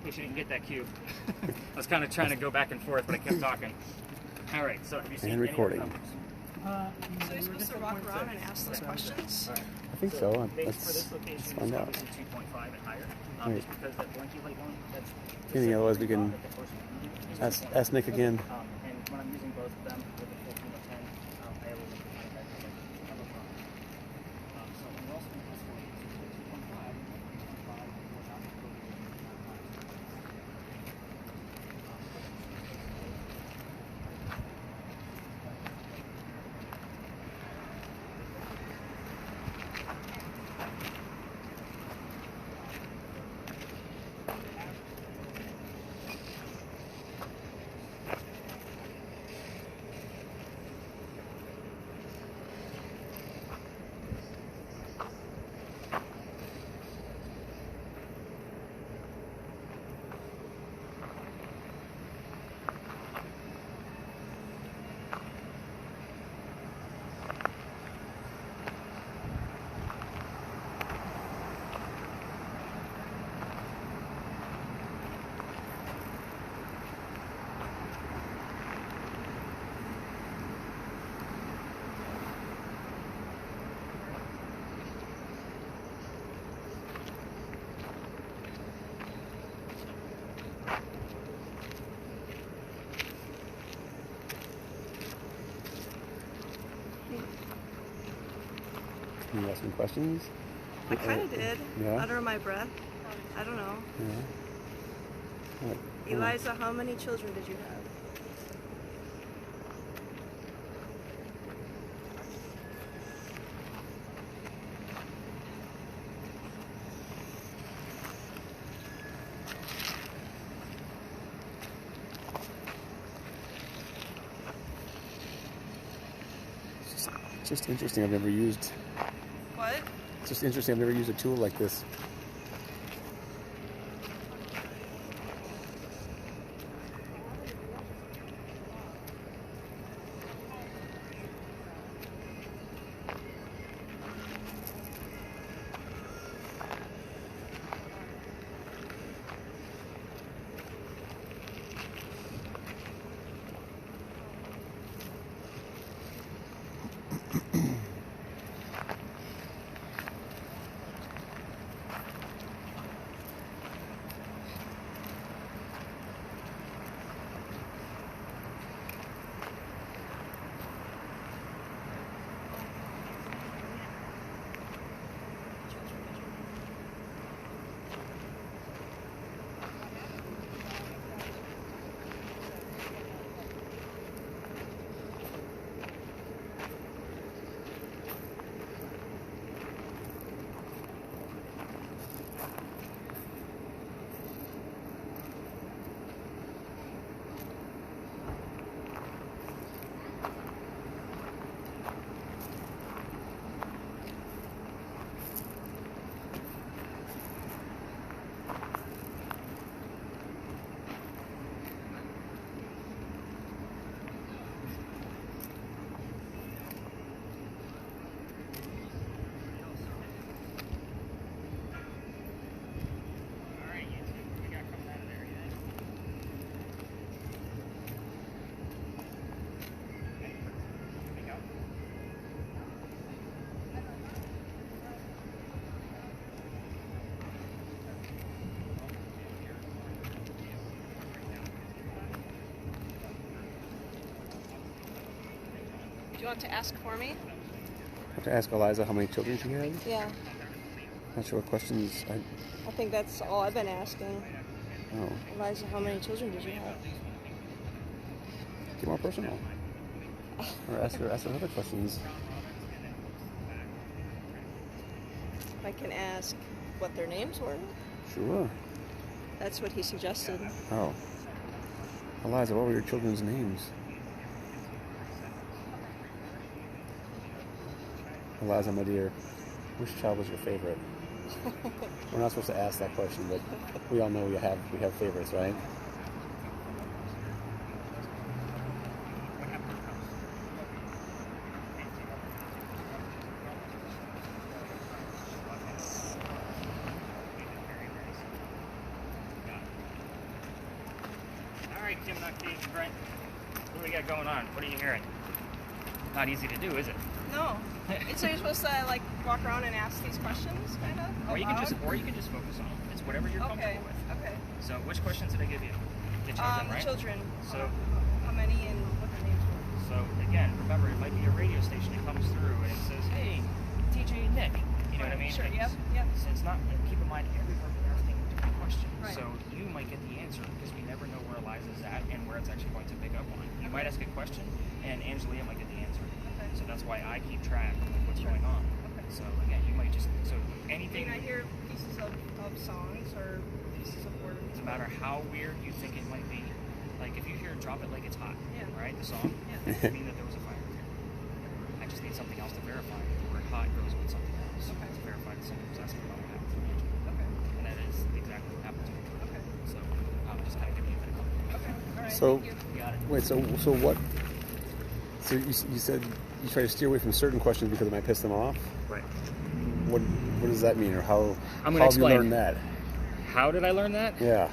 case you didn't get that cue. I was kind of trying to go back and forth, but I kept talking. All right, so have you seen And recording. any of the numbers? So you're supposed to walk around and ask those questions? All right. I think so. Base for this location is find out. obviously 2.5 and higher. Right. Just because that blinky light one, that's... Kenny, otherwise we can ask Nick again. And when I'm using both of them with the 14 or 10, I have a little bit of that. So we're also going to test for it. 2.5, 2.5, Can you ask some questions? I kind of did. Yeah? Under my breath. I don't know. Yeah. What? Eliza, how many children did you have? It's just interesting. I've never used. What? It's just interesting. I've never used a tool like this. Do you want to ask for me? I have to ask Eliza how many children she has. Yeah. Not sure what questions. I think that's all I've been asking. Oh, Eliza, how many children did you have? get more personal. Or ask her other questions. I can ask what their names were. Sure. That's what he suggested. Oh. Eliza, what were your children's names? Eliza, my dear, which child was your favorite? We're not supposed to ask that question, but we all know we have favorites, right? right, Kim Nutty, Brent. What do we got going on? What are you hearing? Not easy to do, is it? No. So you're supposed to like walk around and ask these questions, kind of? Or you can just focus on it. It's whatever you're Okay. comfortable with. Okay. So which questions did I give you? The children, The right? children. So How many and what their names were? So again, remember it might be a radio station that comes through and it says, "Hey, DJ Nick." You know what I mean? Sure. Like, Yep. Yep. So it's not. Keep in mind, everyone's asking different questions. Right. So you might get the answer because we never know where Eliza's at and where it's actually going to pick up on. You might ask a question and Angelia might get the answer. Okay. So that's why I keep track of what's Sure. going on. Okay. So again, you might just Do anything. you not hear pieces of songs or pieces of words? No matter how weird you think it might be, like if you hear "Drop It Like It's Hot," Yeah. right? The song. Yeah. It doesn't mean that there was a fire there. I just need something else to verify. The word "hot" goes with something else. Okay. To verify that someone was asking about what happened to me. Okay. And that is exactly what happened to me. Okay. So I'm just kind of giving you a bit of color. Okay. All right. So Thank you. You got it. wait, so what? So you said you try to steer away from certain questions because it might piss them off. Right. What does that mean, or how? I'm gonna how have you explain. learned that? How did I learn that? Yeah.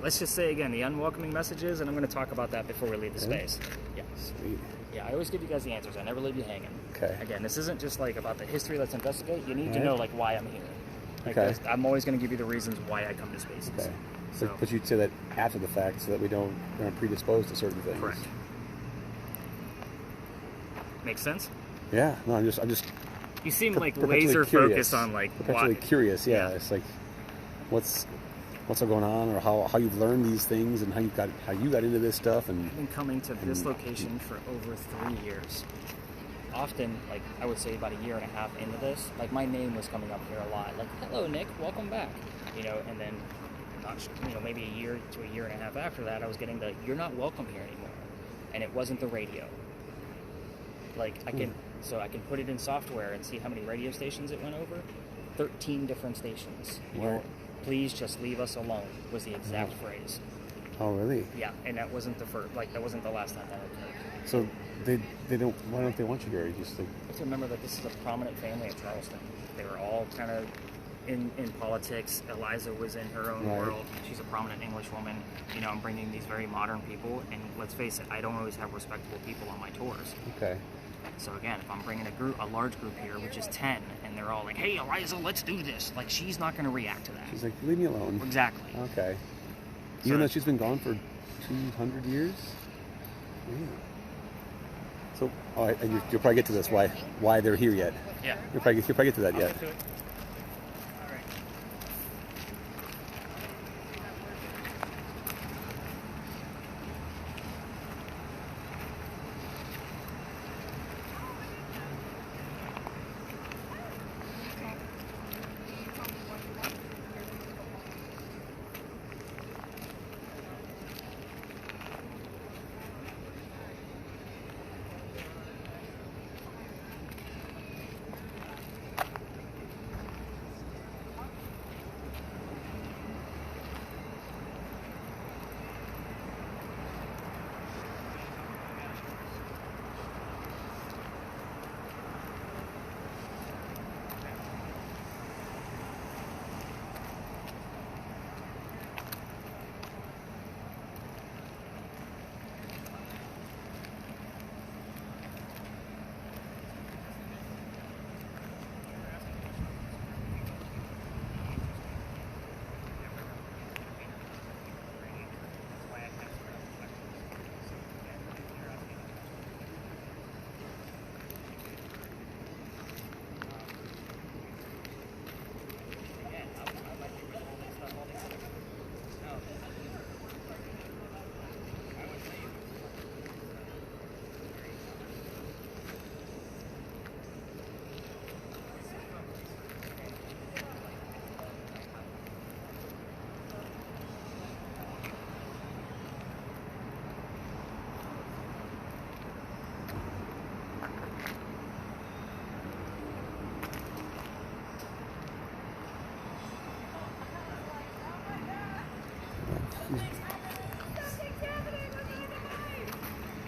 Let's just say again the unwelcoming messages, and I'm going to talk about that before we leave the Okay. space. Yeah. Sweet. Yeah, I always give you guys the answers. I never leave you hanging. Okay. Again, this isn't just like about the history. Let's investigate. You need to Right. know like why I'm here. Like, Okay. I'm always going to give you the reasons why I come to spaces. Okay. So, But you'd say that after the fact, so that we aren't predisposed to certain things. correct. Makes sense. Yeah. No, I'm just You seem like perpetually laser curious. focused on like perpetually why. curious. Yeah. Yeah. It's like what's all going on, or how you've learned these things, and how you got into this stuff, and I've been coming to this location for over 3 years. Often, like I would say about a year and a half into this, like my name was coming up here a lot. Like, "Hello, Nick, welcome back." You know, and then, maybe a year to a year and a half after that, I was getting the "You're not welcome here anymore," and it wasn't the radio. Like I can put it in software and see how many radio stations it went over. 13 different stations. You know, Right. "Please just leave us alone" was the exact phrase. oh really? Yeah, and that wasn't the first. Like that wasn't the last time that occurred. So they don't. Why don't they want you here? You just like, You have to remember that this is a prominent family in Charleston. They were all kind of in politics. Eliza was in her own Right. world. She's a prominent English woman. You know, I'm bringing these very modern people, and let's face it, I don't always have respectable people on my tours. okay. So again, if I'm bringing a large group here, which is 10, and they're all like, "Hey, Eliza, let's do this," like she's not going to react to that. She's like, leave me alone. Exactly. Okay. So- Even though she's been gone for 200 years. Yeah. So, and you'll probably get to this. Why they're here yet? Yeah. You'll probably get to that I'll yet. get to it. All right.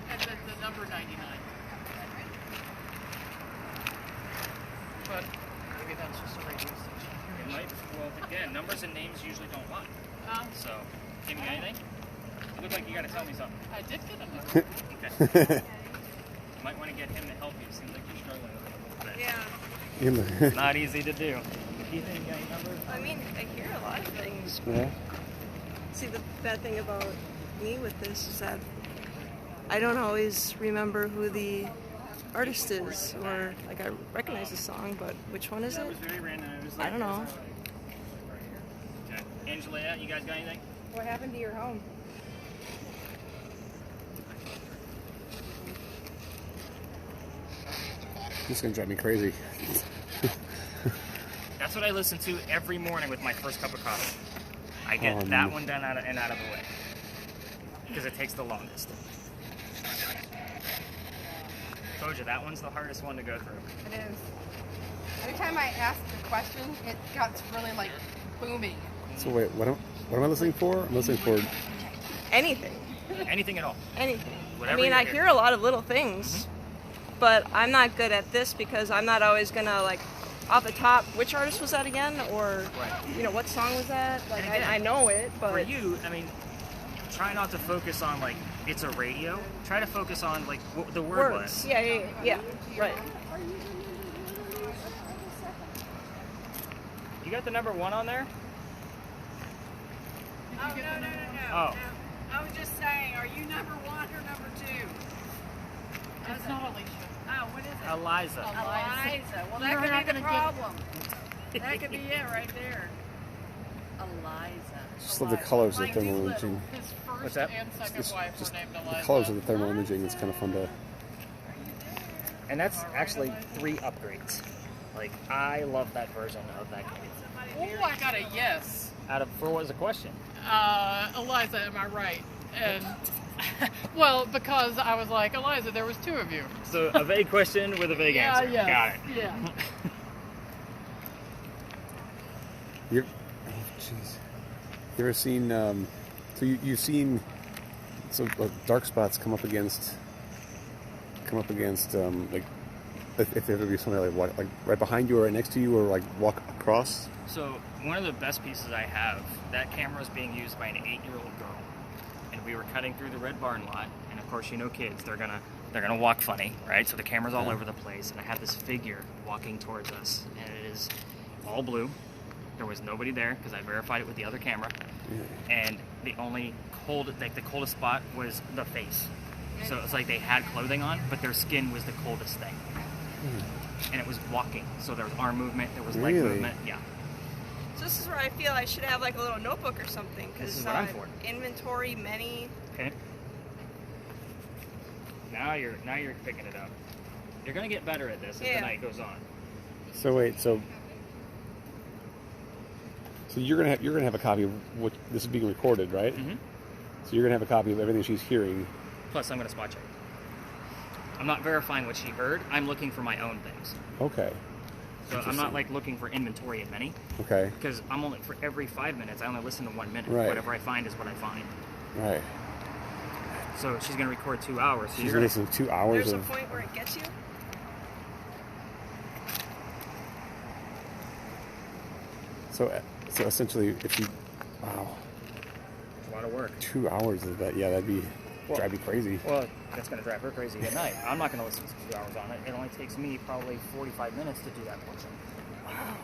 At the number 99. But maybe that's just a radio station. It might. Well, again, numbers and names usually don't lie. So, give me anything. You look like you got to tell me something. I did get a number. Okay. You might want to get him to help you. Seems like you're struggling with it a little bit. Yeah. Not easy to do. Ethan, you got any numbers? I mean, I hear a lot of things. Yeah. See, the bad thing about me with this is that I don't always remember who the artist is, or like I recognize the song, but which one is That it? was very random. It was I don't know. Okay. Angela, you guys got anything? What happened to your home? This is gonna drive me crazy. That's what I listen to every morning with my first cup of coffee. I get Oh, that no. one done out of the way. Because it takes the longest. Told you, that one's the hardest one to go through. It is. Every time I ask a question, it got really like booming. So wait, what am I listening for? I'm listening for. Anything. Anything at all. Anything. Whatever I mean, you I hear. hear a lot of little things, but I'm not good at this because I'm not always gonna like off the top. Which artist was that again? Or Right. what song was that? Like And again, I know it, but For you, I mean, try not to focus on, like, it's a radio. Try to focus on, like, what the word words. was. Yeah. Right. You got the number 1 on there? Oh, no. Oh. I was just saying, are you number 1 or number 2? It's not Alicia. Oh, what is it? Eliza. Eliza. Well, You're that not could be the gonna get- problem. That could be it right there. Eliza. Just love the colors of the Like thermal Doolittle. imaging. His What's first that? and second Just- wife just were named The Eliza. colors of the thermal imaging. It's kind of fun to. And that's actually 3 upgrades. Like, I love that version of that game. Oh, I got a yes. For what was the question? Eliza, am I right? And well, because I was like, Eliza, there was 2 of you. So, a vague question with a vague Yeah, answer. yeah. Got it. Yeah. You jeez. You ever seen? So you've seen dark spots come up against like if there ever be somebody like right behind you or right next to you or like walk across. So, one of the best pieces I have, that camera is being used by an 8-year-old girl. And we were cutting through the Red Barn lot, and of course, kids, they're gonna walk funny, right? So the camera's all over the place, and I have this figure walking towards us, and it is all blue. There was nobody there, because I verified it with the other camera. And the only the coldest spot was the face. So it's like they had clothing on, but their skin was the coldest thing. And it was walking, so there was arm movement, there was leg Really? movement, yeah. So this is where I feel I should have like a little notebook or something This because is what I'm for. inventory, many. Okay. Now you're picking it up. You're gonna get better at this as the Yeah. night goes on. So wait, so you're gonna have a copy of what this is being recorded, right? Mm-hmm. So you're gonna have a copy of everything she's hearing. Plus, I'm gonna spot check. I'm not verifying what she heard. I'm looking for my own things. Okay. So I'm not like looking for inventory in many, Okay. because I'm only for every 5 minutes. I only listen to 1 minute. Right. Whatever I find is what I find. Right. So she's gonna record 2 hours. So She's you're gonna gonna listen to 2 hours There's a of. point where it gets you. So essentially, if you, wow, it's a lot of work. 2 hours of that, yeah, that'd be drive me crazy. Well, that's going to drive her crazy at night. I'm not going to listen to 2 hours on it. It only takes me probably 45 minutes to do that portion. Wow.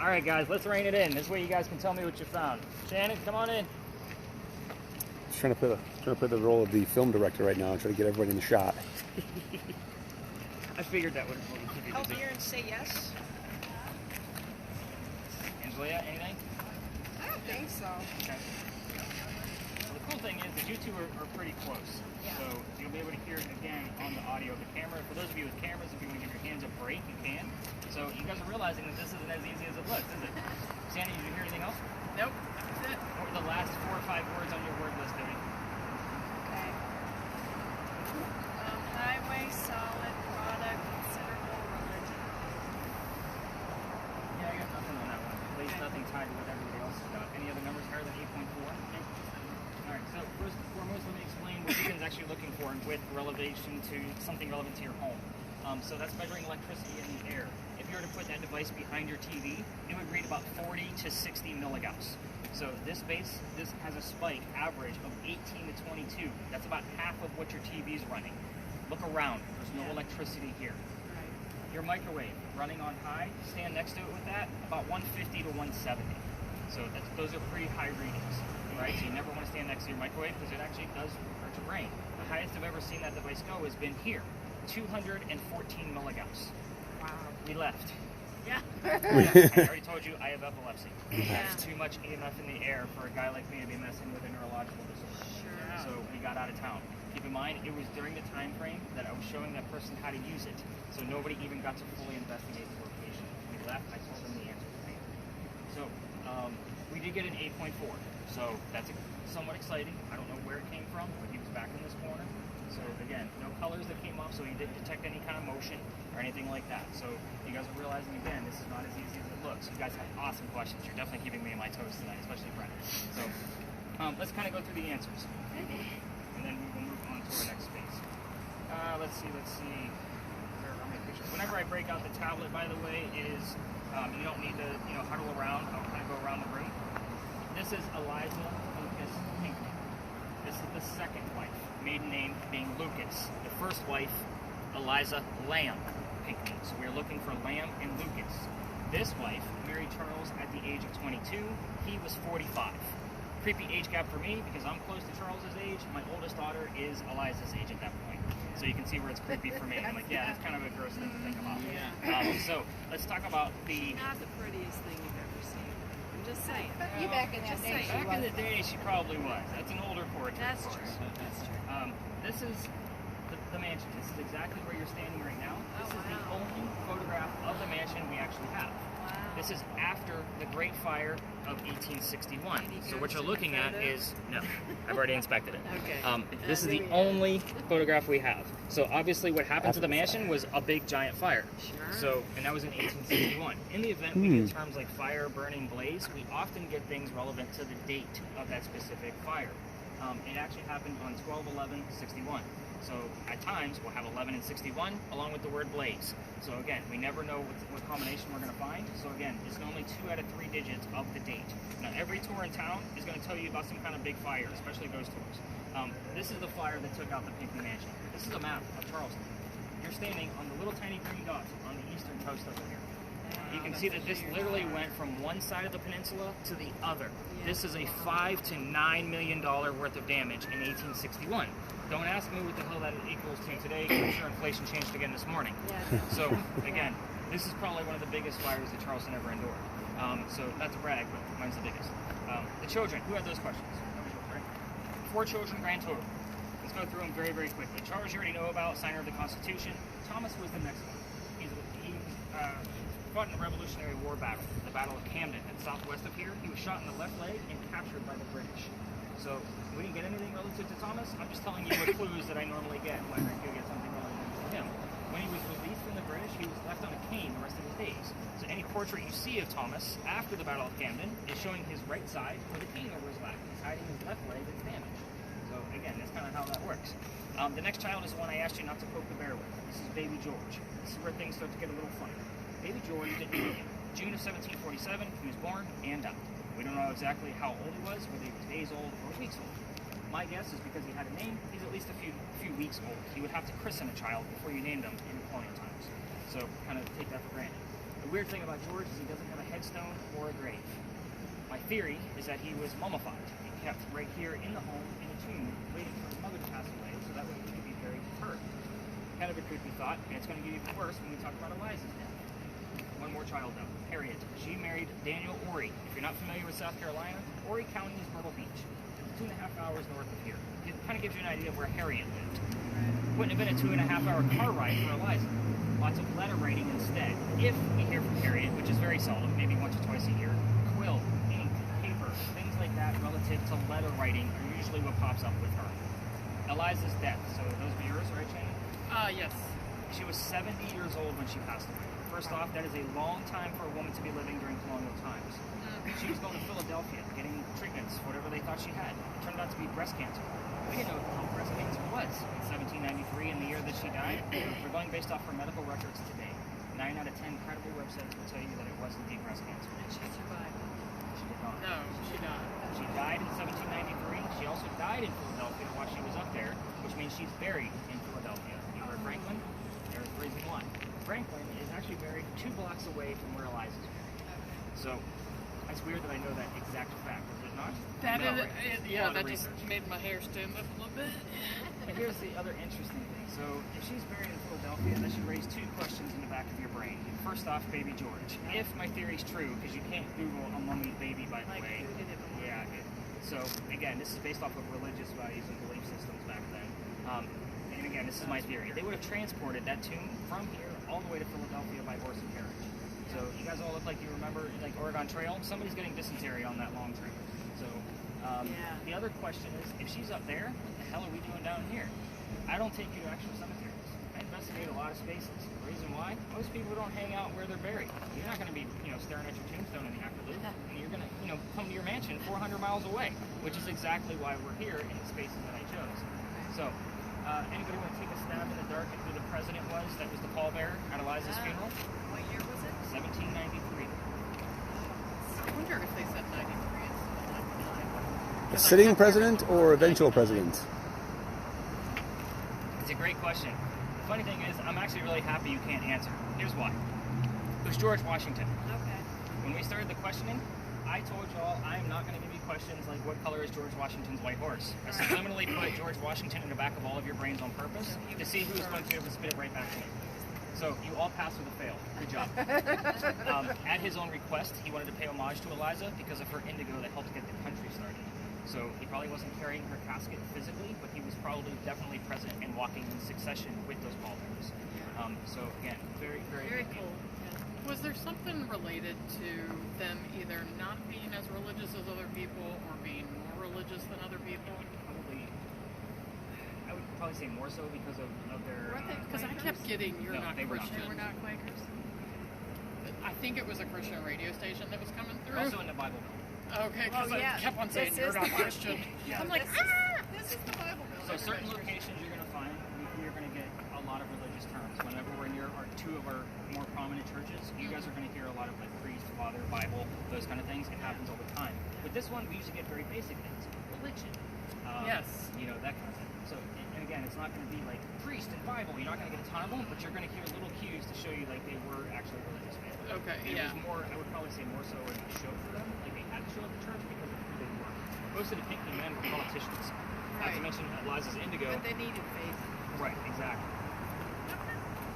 All right, guys, let's rein it in. This way you guys can tell me what you found. Shannon, come on in. Just trying to play the role of the film director right now and try to get everybody in the shot. I figured that would keep you Help busy. here and say yes. Angelia, anything? I don't think so. Okay. Well, the cool thing is that you two are pretty close. So you'll be able to hear it again on the audio of the camera. For those of you with cameras, if you want to give your hands a break, you can. So you guys are realizing that this isn't as easy as it looks, is it? Sandy, did you hear anything else? Nope. That's it. What were the last 4 or 5 words on your word list, Debbie? Okay. Highway, solid, product, considerable, religion. Yeah, I got nothing on that one. At least nothing tied to what everybody else has got. Any other numbers higher than 8.4? Alright, so first and foremost, let me explain what Ethan's actually looking for with relevation to something relevant to your home. So that's measuring electricity in the air. If you were to put that device behind your TV, it would read about 40 to 60 milligauss. So this has a spike average of 18 to 22. That's about half of what your TV's running. Look around. There's no electricity here. Your microwave running on high, stand next to it with that, about 150 to 170. So those are pretty high readings, right? So you never want to stand next to your microwave because it actually does hurt your brain. The highest I've ever seen that device go has been here, 214 milligauss. Wow. We left. Yeah. I already told you I have epilepsy. Yeah. That's too much EMF in the air for a guy like me to be messing with a neurological disorder. Sure. So we got out of town. Keep in mind, it was during the time frame that I was showing that person how to use it. So nobody even got to fully investigate the location. When we left, I told them the answer to the So we did get an 8.4. So that's somewhat exciting. I don't know where it came from, but he was back in this corner. So again, no colors that came off, so he didn't detect any kind of motion or anything like that. So you guys are realizing, again, this is not as easy as it looks. You guys have awesome questions. You're definitely keeping me on my toes tonight, especially Brent. So let's kind of go through the answers. And then we will move on to our next space. Let's see. Where are my pictures? Whenever I break out the tablet, by the way, you don't need to huddle around. I'll kind of go around the room. This is Eliza Lucas Pinckney. This is the second wife, maiden name being Lucas. The first wife, Eliza Lamb Pinckney. So we're looking for Lamb and Lucas. This wife married Charles at the age of 22. He was 45. Creepy age gap for me because I'm close to Charles's age. My oldest daughter is Eliza's age at that point. So you can see where it's creepy for me. I'm like, yeah, that's kind of a gross thing to think about. Yeah. So let's talk about the... Not the prettiest thing you've ever seen. I'm just saying. But you back in that Just day, saying. she Back in was. the day, she probably was. That's an older portrait, That's of course. true. That's true. This is the mansion. This is exactly where you're standing right now. This is the wow. only photograph of the mansion we actually have. Wow. This is after the Great Fire of 1861. Any So what ghosts you're in the looking at photo? is, no, I've already inspected it. Okay. This is the There we only photograph we have. So obviously what happened to the mansion was a big giant fire. Sure. So, and that was in 1861. In the event we get terms like fire, burning, blaze, we often get things relevant to the date of that specific fire. It actually happened on 12/11/61. So at times we'll have 11 and 61 along with the word blaze. So again, we never know what combination we're going to find. So again, it's only 2 out of 3 digits of the date. Now every tour in town is going to tell you about some kind of big fire, especially ghost tours. This is the fire that took out the Pinckney Mansion. This is a map of Charleston. You're standing on the little tiny green dot on the eastern coast over here. You can see that this literally went from one side of the peninsula to the other. This is a $5 to $9 million worth of damage in 1861. Don't ask me what the hell that equals to today. I'm sure inflation changed again this morning. Yeah. So again, this is probably one of the biggest fires that Charleston ever endured. So that's a brag, but mine's the biggest. The children, who had those questions? That was yours, right? 4 children grand total. Let's go through them very, very quickly. Charles, you already know about, signer of the Constitution. Thomas was the next one. He fought in the Revolutionary War battle, the Battle of Camden, at southwest of here. He was shot in the left leg and captured by the British. So we didn't get anything relative to Thomas. I'm just telling you what clues that I normally get when I do get something relative to him. When he was released from the British, he was left on a cane the rest of his days. So any portrait you see of Thomas after the Battle of Camden is showing his right side with a cane over his lap. He's hiding his left leg that's damaged. So again, that's kind of how that works. The next child is the one I asked you not to poke the bear with. This is baby George. This is where things start to get a little funny. Baby George didn't make it. June of 1747, he was born and died. We don't know exactly how old he was, whether he was days old or weeks old. My guess is because he had a name, he's at least a few weeks old. You would have to christen a child before you named him in colonial times. So kind of take that for granted. The weird thing about George is he doesn't have a headstone or a grave. My theory is that he was mummified and kept right here in the home in a tomb, waiting for his mother to pass away, so that way he could be buried with her. Kind of a creepy thought, and it's going to get even worse when we talk about Eliza's death. One more child though, Harriet. She married Daniel Oury. If you're not familiar with South Carolina, Oury County is Myrtle Beach. 2.5 hours north of here. It kind of gives you an idea of where Harriet lived. Wouldn't have been a 2.5-hour car ride for Eliza. Lots of letter writing instead. If we hear from Harriet, which is very seldom, maybe once or twice a year, quill, ink, paper, things like that relative to letter writing are usually what pops up with her. Eliza's death. So those were yours, right, Shannon? Yes. She was 70 years old when she passed away. First off, that is a long time for a woman to be living during colonial times. She was going to Philadelphia, getting treatments for whatever they thought she had. It turned out to be breast cancer. We didn't know what the hell breast cancer was in 1793, in the year that she died. We're going based off her medical records today. 9 out of 10 credible websites will tell you that it was indeed breast cancer. And she survived. She did not. No, she died. She died in 1793. She also died in Philadelphia while she was up there, which means she's buried in Philadelphia. You heard Franklin? There's the reason why. Franklin is actually buried 2 blocks away from where Eliza's buried. So it's weird that I know that exact fact, is it not? That No, is, right? yeah, A lot of that just research. made my hair stand up a little bit. And here's the other interesting thing. So if she's buried in Philadelphia, that should raise 2 questions in the back of your brain. First off, baby George. If my theory's true, because you can't Google a mummy baby, by the way. Yeah. So again, this is based off of religious values and belief systems back then. And again, this is my theory. They would have transported that tomb from here all the way to Philadelphia by horse and carriage. So you guys all look like you remember like Oregon Trail. Somebody's getting dysentery on that long trail. So the other question is, if she's up there, what the hell are we doing down here? I don't take you to actual cemeteries. I investigate a lot of spaces. The reason why? Most people don't hang out where they're buried. You're not going to be, staring at your tombstone in the afternoon. And you're going to, come to your mansion 400 miles away, which is exactly why we're here in the spaces that I chose. So, anybody want to take a stab in the dark at who the president was that was the pallbearer at Eliza's funeral? What year was it? 1793. I wonder if they said 93 instead of 99. A sitting president or eventual president? It's a great question. The funny thing is, I'm actually really happy you can't answer. Here's why. It was George Washington. Okay. When we started the questioning, I told y'all I'm not going to give you questions like what color is George Washington's white horse. I subliminally put George Washington in the back of all of your brains on purpose to see who's going to be able to spit it right back to me. So you all passed with a fail. Good job. At his own request, he wanted to pay homage to Eliza because of her indigo that helped get the country started. So he probably wasn't carrying her casket physically, but he was probably definitely present and walking in succession with those pallbearers. So again, very, very, Very big cool. deal. Was there something related to them either not being as religious as other people or being more religious than other people? I would probably say more so because of their. Weren't they Because I kept getting, you're No, not they were not. Christian. They were not Quakers? I think it was a Christian radio station that was coming through. Also in the Bible Belt. Okay, because Oh, yeah. I kept on saying This you're is not the- Christian. Yeah. I'm like, This is the Bible Belt. So certain locations you're going to find, you're going to get a lot of religious terms. Whenever we're near our 2 of our more prominent churches, you guys are going to hear a lot of like priest, father, Bible, those kind of things. It happens all the time. With this one, we usually get very basic things. Religion. Yes. That kind of thing. So, and again, it's not going to be like priest and Bible. You're not going to get a ton of them, but you're going to hear little cues to show you like they were actually religious families. Okay, And yeah. it was more, I would probably say more so in the show for them. Like they had to show at the church because of who they were. Most of the Pinckney men were politicians. Not to Right. mention Eliza's indigo. But they needed faith. Right, exactly.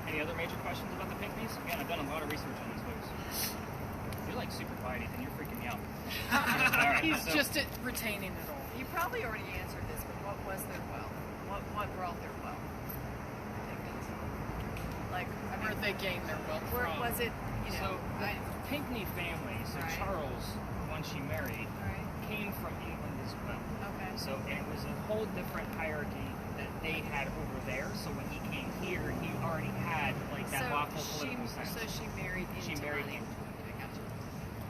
Any other major questions about the Pinckneys? Again, I've done a lot of research on these folks. You're like super quiet, Ethan. You're freaking me out. All right, He's so- just retaining it all. You probably already answered this, but what was their wealth? What brought their wealth? Like, I Where mean, they gain their wealth where from. was it? You know, So the Pinckney family, so Right. Charles, when she married, right? came from England as well. Okay. So, and it was a whole different hierarchy that they had over there. So when he came here, he already had like that lawful political sense. So she married into She married money. him. I got you.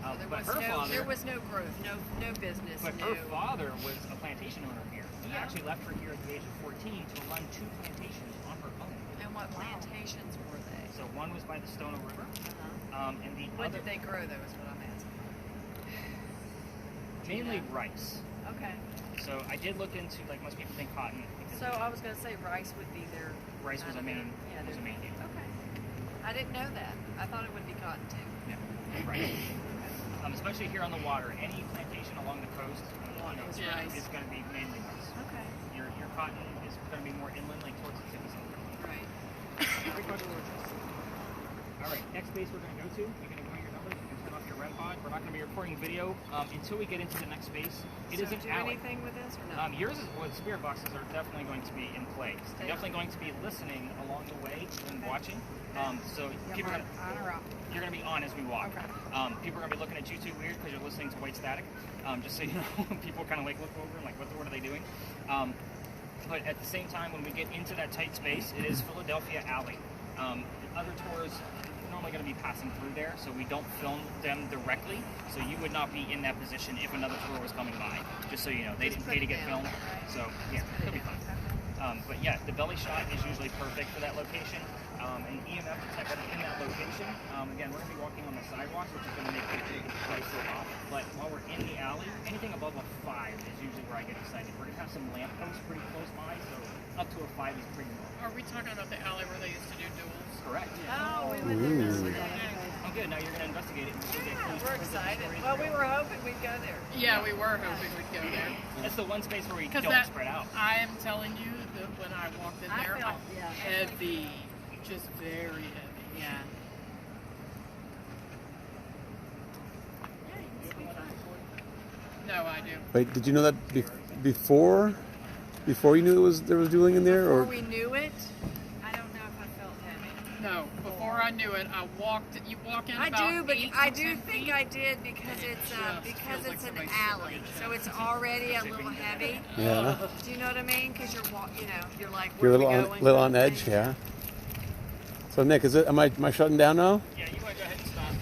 Uh, There but was her no, father, there was no growth, no business, but no. her father was a plantation owner here, and Yeah. actually left her here at the age of 14 to run 2 plantations on her own. And what plantations were they? So one was by the Stono River, and the What other did they grow though? Is what I'm asking. mainly know? rice. Okay. So I did look into like most people think cotton because So I was going to say rice would be their. rice was a kind of main their- yeah, was a their- main deal. Okay. I didn't know that. I thought it would be cotton too. Yeah, right. Especially here on the water, any plantation along the coast, Is Yeah. rice. is going to be mainly rice. Okay. Your cotton is going to be more inland, like towards the city center. Right. All right, next base we're going to go to. You can ignore your numbers. You can turn off your REM pod. We're not going to be recording video until we get into the next base. It is so an do alley. anything with this or not? Yours is well, spirit boxes are definitely going to be in place. They're definitely going to be listening along the way and watching. So people are gonna, On or off? you're going to be on as we walk. Okay. People are going to be looking at you too weird because you're listening to white static. Just so you know, people kind of like look over and like, what are they doing? But at the same time, when we get into that tight space, it is Philadelphia Alley. Other tours are normally going to be passing through there, so we don't film them directly. So you would not be in that position if another tour was coming by. Just so you know, they didn't pay to get filmed. So yeah, it'll be fun. But yeah, the belly shot is usually perfect for that location. an EMF detector in that location. Again, we're going to be walking on the sidewalks, which is going to make the price go up. But while we're in the alley, anything above a 5 is usually where I get excited. We're going to have some lampposts pretty close by, so up to a 5 is pretty normal. Are we talking about the alley where they used to do duels? Correct. Oh, we went there yesterday. Oh, good. Now you're going to investigate it. And we'll get Yeah, clues we're to the excited. stories Well, we through. were hoping we'd go there. Yeah, we were hoping we'd go there. That's the one space where we Because don't that, spread out. I am telling you that when I walked in I there, felt, yeah. heavy, just very heavy. Yeah. Yeah, it must be fun. No, I do. Wait, did you know that before you knew there was dueling in there, or Before we knew it, I don't know if I felt heavy. No, before I knew it, I walked. You walk in. I about do, but 8 to I do 10 think feet. I did because it's just feels like an somebody's alley, so it's already a little heavy. yeah, Do you know what I mean? Because you're you're like, you're a where little are we on, going? little on edge, yeah. So Nick, am I shutting down now? Yeah, you want to go ahead and stop.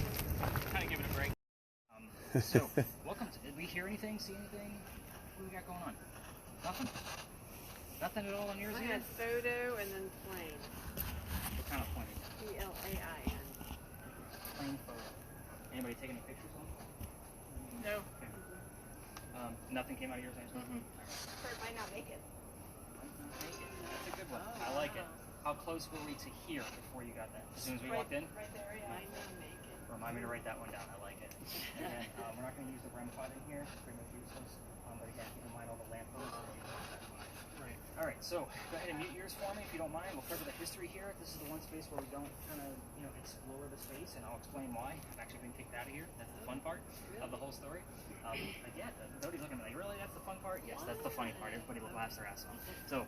Kind of give it a break. So, welcome. Did we hear anything? See anything? What do we got going on? Nothing? Nothing at all on yours I either? had photo and then plane. What kind of point? PLAIN. Plain photo. Anybody take any pictures on it? No. Okay. Nothing came out of yours, I assume? Kurt might not make it. That's a good one. I like it. How close were we to here before you got that? As soon as we walked in? Right there, yeah. Might not make it. Remind me to write that one down. I like it. And then, we're not going to use the REM pod in here. It's pretty much useless. But again, keep in mind all the lampposts. Right. All right, so go ahead and mute yours for me if you don't mind. We'll cover the history here. This is the one space where we don't kind of, explore the space, and I'll explain why. I've actually been kicked out of here. That's the fun part of the whole story. Again, nobody's looking at me like, really? That's the fun part? Yes, that's the funny part. Everybody will laugh their ass off. So,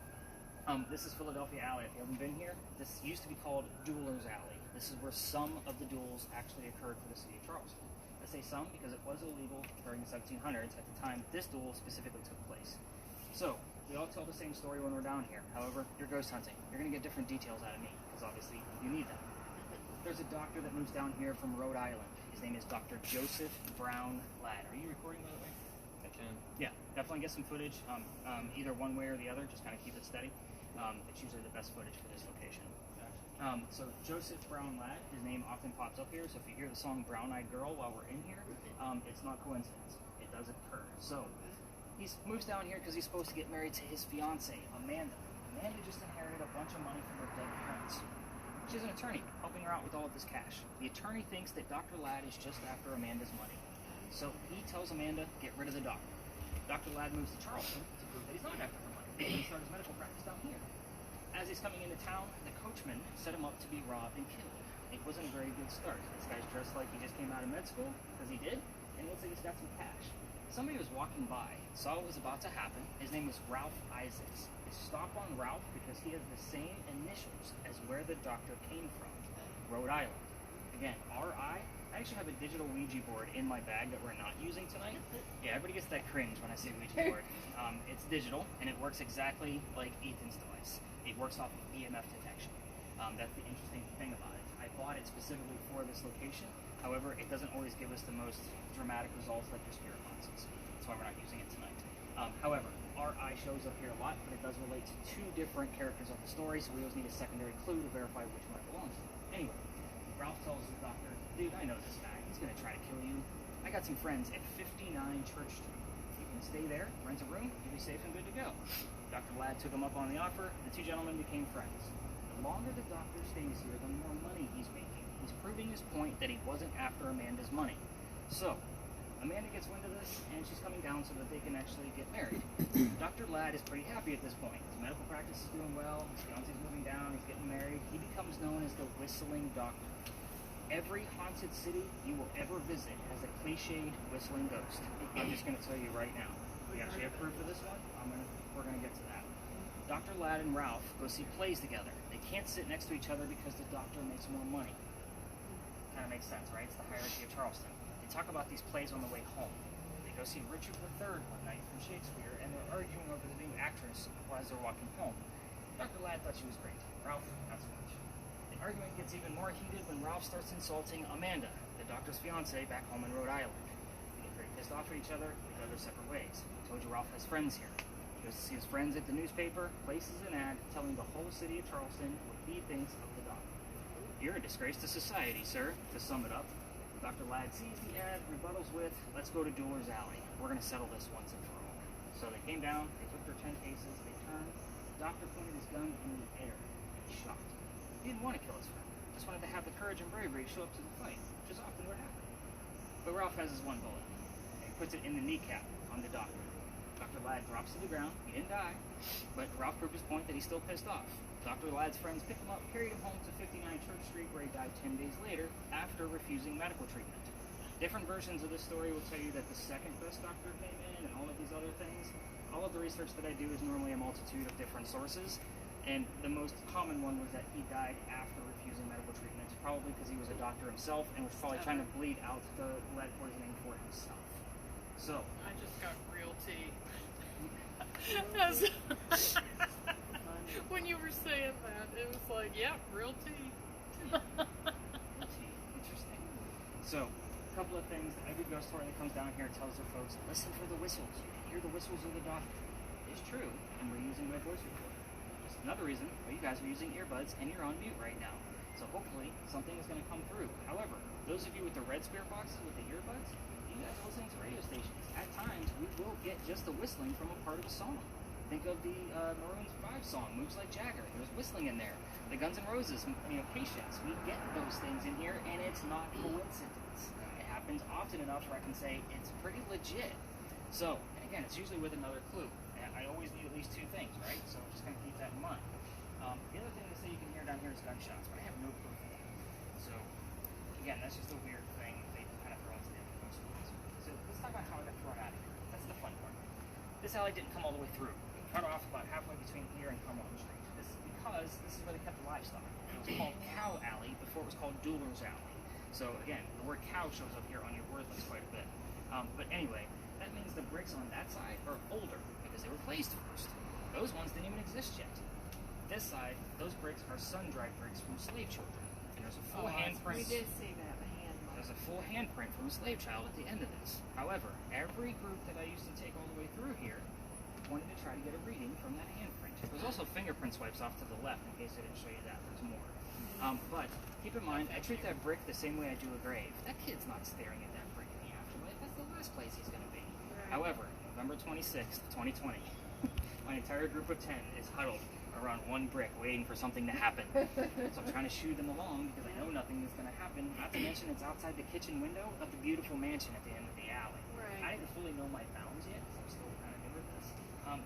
this is Philadelphia Alley. If you haven't been here, this used to be called Duelers Alley. This is where some of the duels actually occurred for the city of Charleston. I say some because it was illegal during the 1700s at the time this duel specifically took place. So, we all tell the same story when we're down here. However, you're ghost hunting. You're going to get different details out of me because obviously you need them. There's a doctor that moves down here from Rhode Island. His name is Dr. Joseph Brown Ladd. Are you recording, by the way? I can. Yeah, definitely get some footage, either one way or the other. Just kind of keep it steady. It's usually the best footage for this location. So Joseph Brown Ladd, his name often pops up here. So if you hear the song Brown Eyed Girl while we're in here, it's not coincidence. It does occur. So he moves down here because he's supposed to get married to his fiancée, Amanda. Amanda just inherited a bunch of money from her dead parents. She's an attorney, helping her out with all of this cash. The attorney thinks that Dr. Ladd is just after Amanda's money. So he tells Amanda, get rid of the doctor. Dr. Ladd moves to Charleston to prove that he's not after her money. He starts his medical practice down here. As he's coming into town, the coachman set him up to be robbed and killed. It wasn't a very good start. This guy's dressed like he just came out of med school, because he did, and it looks like he's got some cash. Somebody was walking by, saw what was about to happen. His name was Ralph Isaacs. They stop on Ralph because he has the same initials as where the doctor came from, Rhode Island. Again, R.I. I actually have a digital Ouija board in my bag that we're not using tonight. Yeah, everybody gets that cringe when I say Ouija board. It's digital, and it works exactly like Ethan's device. It works off of EMF detection. That's the interesting thing about it. I bought it specifically for this location. However, it doesn't always give us the most dramatic results like your spirit boxes. That's why we're not using it tonight. However, R.I. shows up here a lot, but it does relate to two different characters of the story, so we always need a secondary clue to verify which one it belongs to. Anyway, Ralph tells the doctor, dude, I know this guy. He's going to try to kill you. I got some friends at 59 Church Street. You can stay there, rent a room, you'll be safe and good to go. Dr. Ladd took him up on the offer. The two gentlemen became friends. The longer the doctor stays here, the more money he's making. He's proving his point that he wasn't after Amanda's money. So, Amanda gets wind of this, and she's coming down so that they can actually get married. Dr. Ladd is pretty happy at this point. His medical practice is doing well, his fiance's moving down, he's getting married. He becomes known as the Whistling Doctor. Every haunted city you will ever visit has a cliched whistling ghost. I'm just going to tell you right now. We actually have proof of this one. We're going to get to that. Dr. Ladd and Ralph go see plays together. They can't sit next to each other because the doctor makes more money. Kind of makes sense, right? It's the hierarchy of Charleston. They talk about these plays on the way home. They go see Richard III one night from Shakespeare, and they're arguing over the new actress as they're walking home. Dr. Ladd thought she was great. Ralph, not so much. The argument gets even more heated when Ralph starts insulting Amanda, the doctor's fiancée, back home in Rhode Island. They get very pissed off at each other. They go their separate ways. I told you Ralph has friends here. He goes to see his friends at the newspaper, places an ad telling the whole city of Charleston what he thinks of the doctor. You're a disgrace to society, sir. To sum it up, Dr. Ladd sees the ad, rebuttals with, let's go to Dueler's Alley. We're going to settle this once and for all. So they came down, they took their 10 paces, they turned. The doctor pointed his gun in the air and shot. He didn't want to kill his friend. Just wanted to have the courage and bravery to show up to the fight, which is often what happened. But Ralph has his one bullet, and he puts it in the kneecap on the doctor. Dr. Ladd drops to the ground. He didn't die, but Ralph proved his point that he's still pissed off. Dr. Ladd's friends picked him up, carried him home to 59 Church Street, where he died 10 days later after refusing medical treatment. Different versions of this story will tell you that the second best doctor came in and all of these other things. All of the research that I do is normally a multitude of different sources, and the most common one was that he died after refusing medical treatment, probably because he was a doctor himself and was probably trying to bleed out the lead poisoning for himself. So, I just got real tea. When you were saying that, it was like, yep, real tea. Interesting. So, a couple of things. Every ghost story that comes down here tells their folks, listen for the whistles. You can hear the whistles of the doctor. It's true, and we're using my voice recorder. Just another reason why you guys are using earbuds and you're on mute right now. So hopefully something is going to come through. However, those of you with the red spirit boxes with the earbuds, you guys are listening to radio stations. At times, we will get just the whistling from a part of a song. Think of the Maroon 5 song, Moves Like Jagger. There's whistling in there. The Guns N' Roses, Patience. We get those things in here, and it's not coincidence. It happens often enough where I can say it's pretty legit. So, and again, it's usually with another clue. And I always need at least two things, right? So just kind of keep that in mind. The other thing they say you can hear down here is gunshots, but I have no proof of that. So, again, that's just a weird thing they kind of throw into the ghost stories. So let's talk about how I got thrown out of here. That's the fun part. This alley didn't come all the way through. It cut off about halfway between here and Cumberland Street. This is because this is where they kept the livestock. It was called Cow Alley before it was called Dueler's Alley. So again, the word cow shows up here on your word list quite a bit. But anyway, that means the bricks on that side are older because they were placed first. Those ones didn't even exist yet. This side, those bricks are sun-dried bricks from slave children. And there's a full handprint. We did see that, the hand mark. There's a full handprint from a slave child at the end of this. However, every group that I used to take all the way through here wanted to try to get a reading from that handprint. There's also fingerprint swipes off to the left in case I didn't show you that. There's more. But keep in mind, I treat that brick the same way I do a grave. That kid's not staring at that brick in the afterlife. That's the last place he's going to be. Right. However, November 26th, 2020, my entire group of 10 is huddled around one brick waiting for something to happen. So I'm trying to shoo them along because I know nothing is going to happen. Not to mention it's outside the kitchen window of the beautiful mansion at the end of the alley. Right. I didn't fully know my bounds yet because I'm still kind of new at this.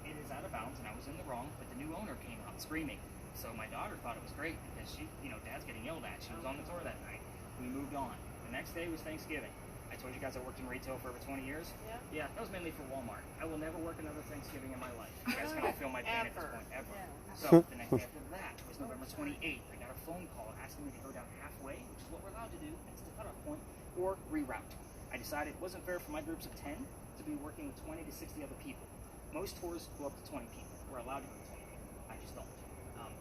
It is out of bounds and I was in the wrong, but the new owner came out screaming. So my daughter thought it was great because she, Dad's getting yelled at. She was on the tour that night. We moved on. The next day was Thanksgiving. I told you guys I worked in retail for over 20 years. Yeah. Yeah, that was mainly for Walmart. I will never work another Thanksgiving in my life. You guys can all feel my pain at this point, ever. Yeah. So the next day after that was November 28th. I got a phone call asking me to go down halfway, which is what we're allowed to do. It's the cutoff point, or reroute. I decided it wasn't fair for my groups of 10 to be working with 20 to 60 other people. Most tours go up to 20 people. We're allowed to go to 20 people. I just don't.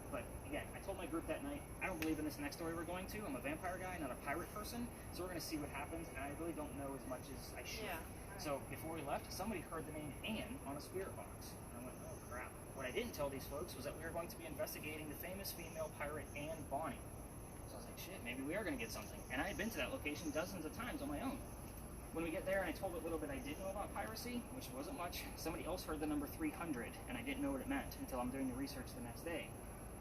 But again, I told my group that night, I don't believe in this next story we're going to. I'm a vampire guy, not a pirate person. So we're going to see what happens, and I really don't know as much as I should. Yeah. So before we left, somebody heard the name Anne on a spirit box. And I went, oh crap. What I didn't tell these folks was that we were going to be investigating the famous female pirate Anne Bonny. So I was like, shit, maybe we are going to get something. And I had been to that location dozens of times on my own. When we get there and I told what little bit I did know about piracy, which wasn't much, somebody else heard the number 300, and I didn't know what it meant until I'm doing the research the next day.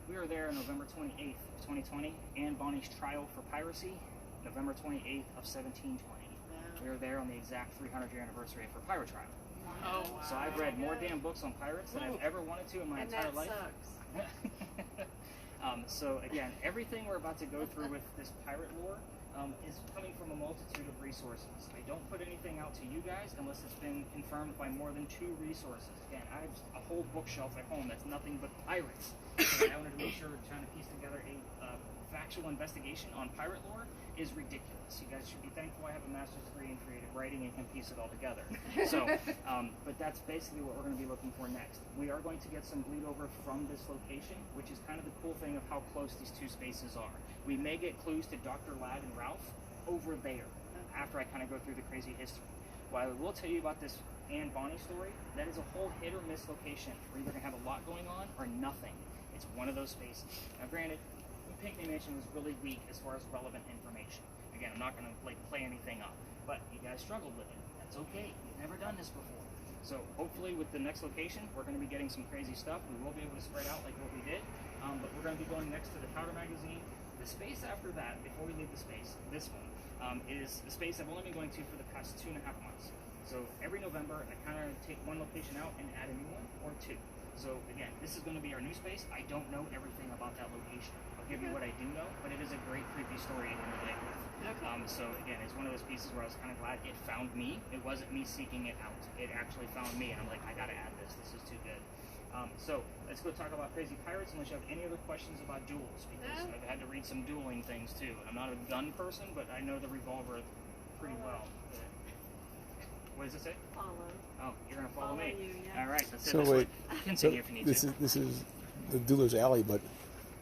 We were there on November 28th of 2020, Anne Bonny's trial for piracy, November 28th of 1720. We were there on the exact 300-year anniversary of her pirate trial. Oh, wow. So I've read more damn books on pirates than I've ever wanted to in my And entire that life. sucks. So again, everything we're about to go through with this pirate lore is coming from a multitude of resources. I don't put anything out to you guys unless it's been confirmed by more than 2 resources. Again, I have a whole bookshelf at home that's nothing but pirates. And I wanted to make sure trying to piece together a factual investigation on pirate lore is ridiculous. You guys should be thankful I have a master's degree in creative writing and can piece it all together. So, but that's basically what we're going to be looking for next. We are going to get some bleed over from this location, which is kind of the cool thing of how close these 2 spaces are. We may get clues to Dr. Ladd and Ralph over there after I kind of go through the crazy history. While I will tell you about this Anne Bonny story, that is a whole hit or miss location. We're either going to have a lot going on or nothing. It's one of those spaces. Now granted, Pinckney Mansion was really weak as far as relevant information. Again, I'm not going to like play anything up, but you guys struggled with it. That's okay. You've never done this before. So hopefully with the next location, we're going to be getting some crazy stuff. We will be able to spread out like what we did, but we're going to be going next to the Powder Magazine. The space after that, before we leave the space, this one, is a space I've only been going to for the past 2.5 months. So every November, I kind of take one location out and add a new one or two. So again, this is going to be our new space. I don't know everything about that location. I'll give you what I do know, but it is a great creepy story in the day. So again, it's one of those pieces where I was kind of glad it found me. It wasn't me seeking it out. It actually found me, and I'm like, I got to add this. This is too good. So let's go talk about Crazy Pirates, unless you have any other questions about duels, because I've had to read some dueling things too. I'm not a gun person, but I know the revolver pretty well. What does it say? Follow. Oh, you're gonna follow me. You, yeah. All right, that's it. So This wait, way. Continue if you need this to. is the Dueler's Alley, but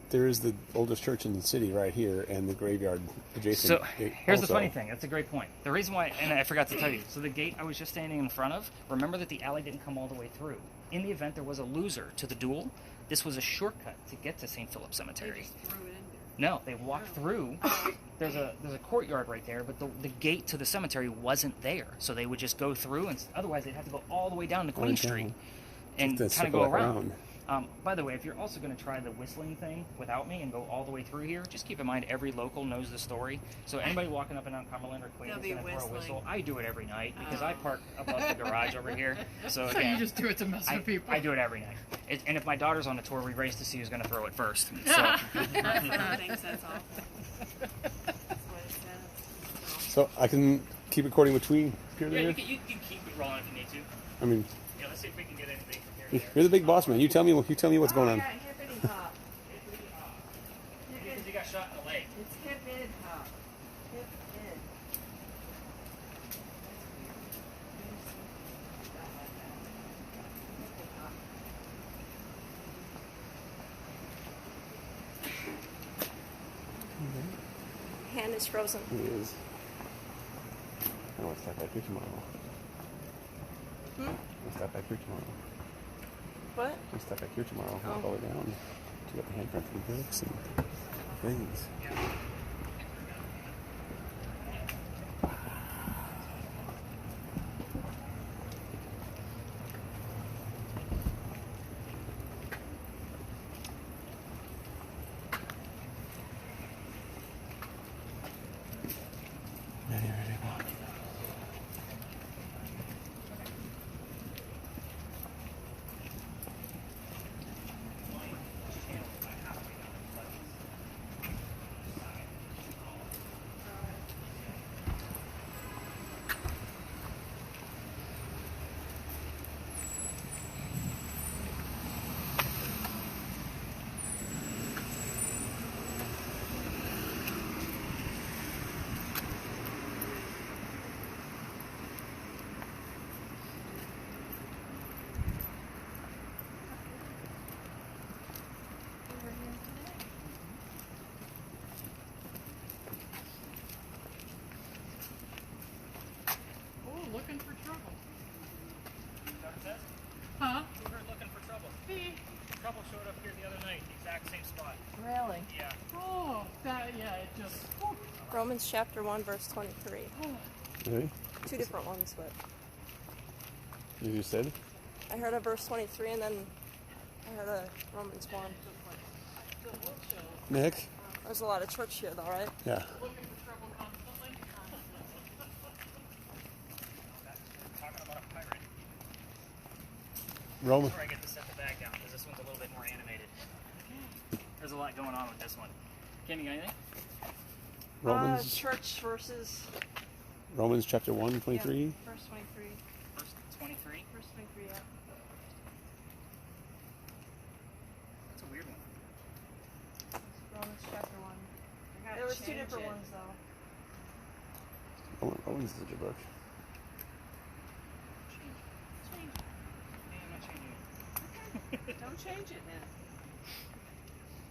there is the oldest church in the city right here, and the graveyard adjacent. So here's the funny thing. That's a great point. The reason why, and I forgot to tell you, so the gate I was just standing in front of, remember that the alley didn't come all the way through. In the event there was a loser to the duel, this was a shortcut to get to St. Philip They Cemetery. just threw it in there. No, they walked through. There's a courtyard right there, but the gate to the cemetery wasn't there. So they would just go through, and otherwise they'd have to go all the way down to Queen Street and Just kind of go circle back around. By the way, if you're also going to try the whistling thing without me and go all the way through here, just keep in mind every local knows the story. So anybody walking up and down Cumberland or Queen They'll is be going to throw a whistling. whistle. I do it every night because I park above the garage over here. So So again, you just do it to mess with people. I do it every night. And if my daughter's on the tour, we race to see who's going to throw it first. So. Everyone thinks that's awful. That's what it says. So I can keep recording between here Yeah, and you can keep it rolling if you need to. I mean, Yeah, let's see if we can get anything from here to there. you're the big boss man. You tell me what's going on. Yeah, hippity hop. Because you got shot in the leg. It's hip id hop. Hip id. Hand is frozen. It is. I want to stop back here tomorrow. I'll stop back here tomorrow. What? I'll stop back here tomorrow. Walk all the way down. To get the handprint for the bricks and things. Oh, looking for trouble. What it says? Huh? We were looking for trouble. Me? Trouble showed up here the other night, the exact same spot. Really? Yeah. Oh, that, yeah, it just, whew. Romans chapter 1, verse 23. Really? Two different ones, but You just said? I heard a verse 23 and then I heard a Romans 1. Nick? There's a lot of church here, though, right? Yeah. looking for trouble constantly. Talking about a pirate. Roman. Before I get to set the bag down, because this one's a little bit more animated. There's a lot going on with this one. Kim, you got anything? Romans, Church verses. Romans chapter 1, 23. Verse 23. Verse 23. Verse 23, yeah. That's a weird one. Romans chapter 1. I gotta There was two change different it. ones, though. Romans is a good book. Change it. Yeah, I'm not changing it. Don't change it then.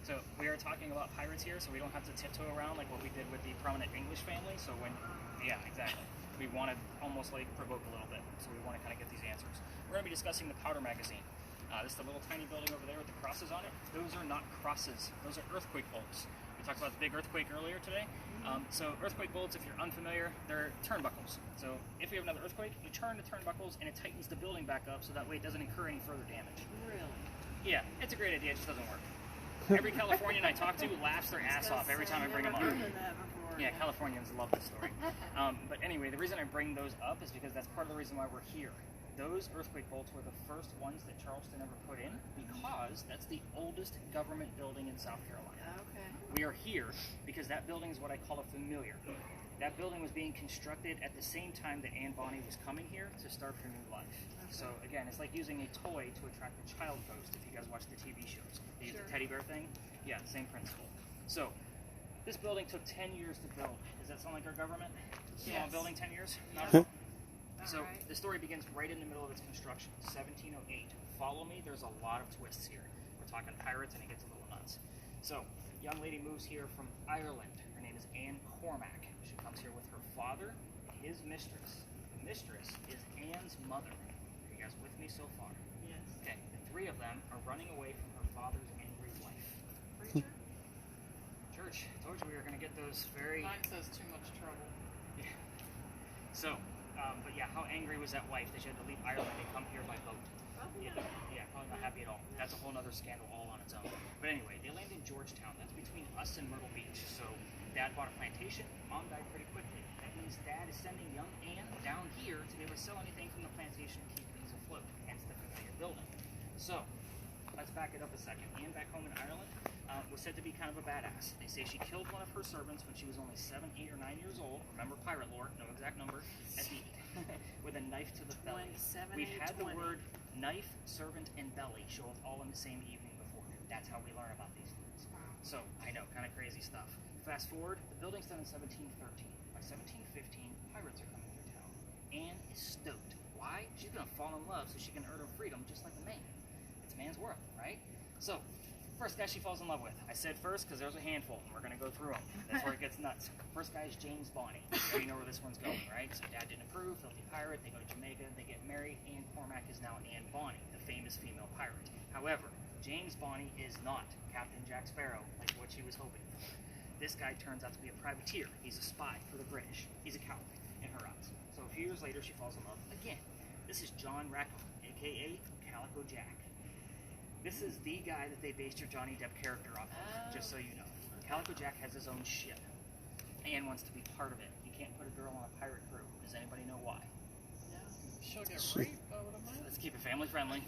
So we are talking about pirates here, so we don't have to tiptoe around like what we did with the prominent English family. So yeah, exactly. We want to almost like provoke a little bit. So we want to kind of get these answers. We're going to be discussing the Powder Magazine. This is the little tiny building over there with the crosses on it. Those are not crosses. Those are earthquake bolts. We talked about the big earthquake earlier today. So earthquake bolts, if you're unfamiliar, they're turnbuckles. So if we have another earthquake, you turn the turnbuckles and it tightens the building back up so that way it doesn't incur any further damage. Really? Yeah, it's a great idea, it just doesn't work. Every Californian I talk to laughs their ass off every time I bring them up. I've never heard of that before. Yeah, Californians love this story. But anyway, the reason I bring those up is because that's part of the reason why we're here. Those earthquake bolts were the first ones that Charleston ever put in because that's the oldest government building in South Carolina. Okay. We are here because that building is what I call a familiar. That building was being constructed at the same time that Anne Bonny was coming here to start her new life. Okay. So again, it's like using a toy to attract a child ghost if you guys watch the TV shows. They use the teddy bear thing. Yeah, same principle. So this building took 10 years to build. Does that sound like our government? Small Yes. building, 10 years? Not Yeah. at all. So Alright. the story begins right in the middle of its construction, 1708. Follow me, there's a lot of twists here. We're talking pirates and it gets a little nuts. So, young lady moves here from Ireland. Her name is Anne Cormac. She comes here with her father and his mistress. The mistress is Anne's mother. Are you guys with me so far? Yes. Okay, the three of them are running away from her father's angry wife. Preacher? Church, I told you we were going to get those very... Mine says too much trouble. Yeah. So, but yeah, how angry was that wife that she had to leave Ireland and come here by boat? Probably Yeah, not. yeah, probably not happy at all. That's a whole other scandal all on its own. But anyway, they land in Georgetown. That's between us and Myrtle Beach. So Dad bought a plantation. Mom died pretty quickly. That means Dad is sending young Anne down here to be able to sell anything from the plantation and keep things afloat. Hence the familiar building. So let's back it up a second. Anne back home in Ireland was said to be kind of a badass. They say she killed one of her servants when she was only 7, 8, or 9 years old. Remember pirate lore, no exact number. At the with a knife to the belly. 27, We've 8, had 20. the word knife, servant, and belly show up all in the same evening before. That's how we learn about these things. So, I know, kind of crazy stuff. Fast forward, the building's done in 1713. By 1715, pirates are coming through town. Anne is stoked. Why? She's gonna fall in love so she can earn her freedom just like a man. It's man's world, right? So, first guy she falls in love with. I said first because there's a handful, and we're gonna go through them. That's where it gets nuts. First guy is James Bonny. So you know where this one's going, right? So Dad didn't approve, filthy pirate. They go to Jamaica, they get married. Anne Cormac is now Anne Bonny, the famous female pirate. However, James Bonny is not Captain Jack Sparrow like what she was hoping for. This guy turns out to be a privateer. He's a spy for the British. He's a coward in her eyes. So a few years later, she falls in love again. This is John Rackham, aka Calico Jack. This is the guy that they based your Johnny Depp character off of, just so you know. Calico Jack has his own ship. Anne wants to be part of it. You can't put a girl on a pirate crew. Does anybody know why? She'll get raped, I would imagine. Let's keep it family friendly.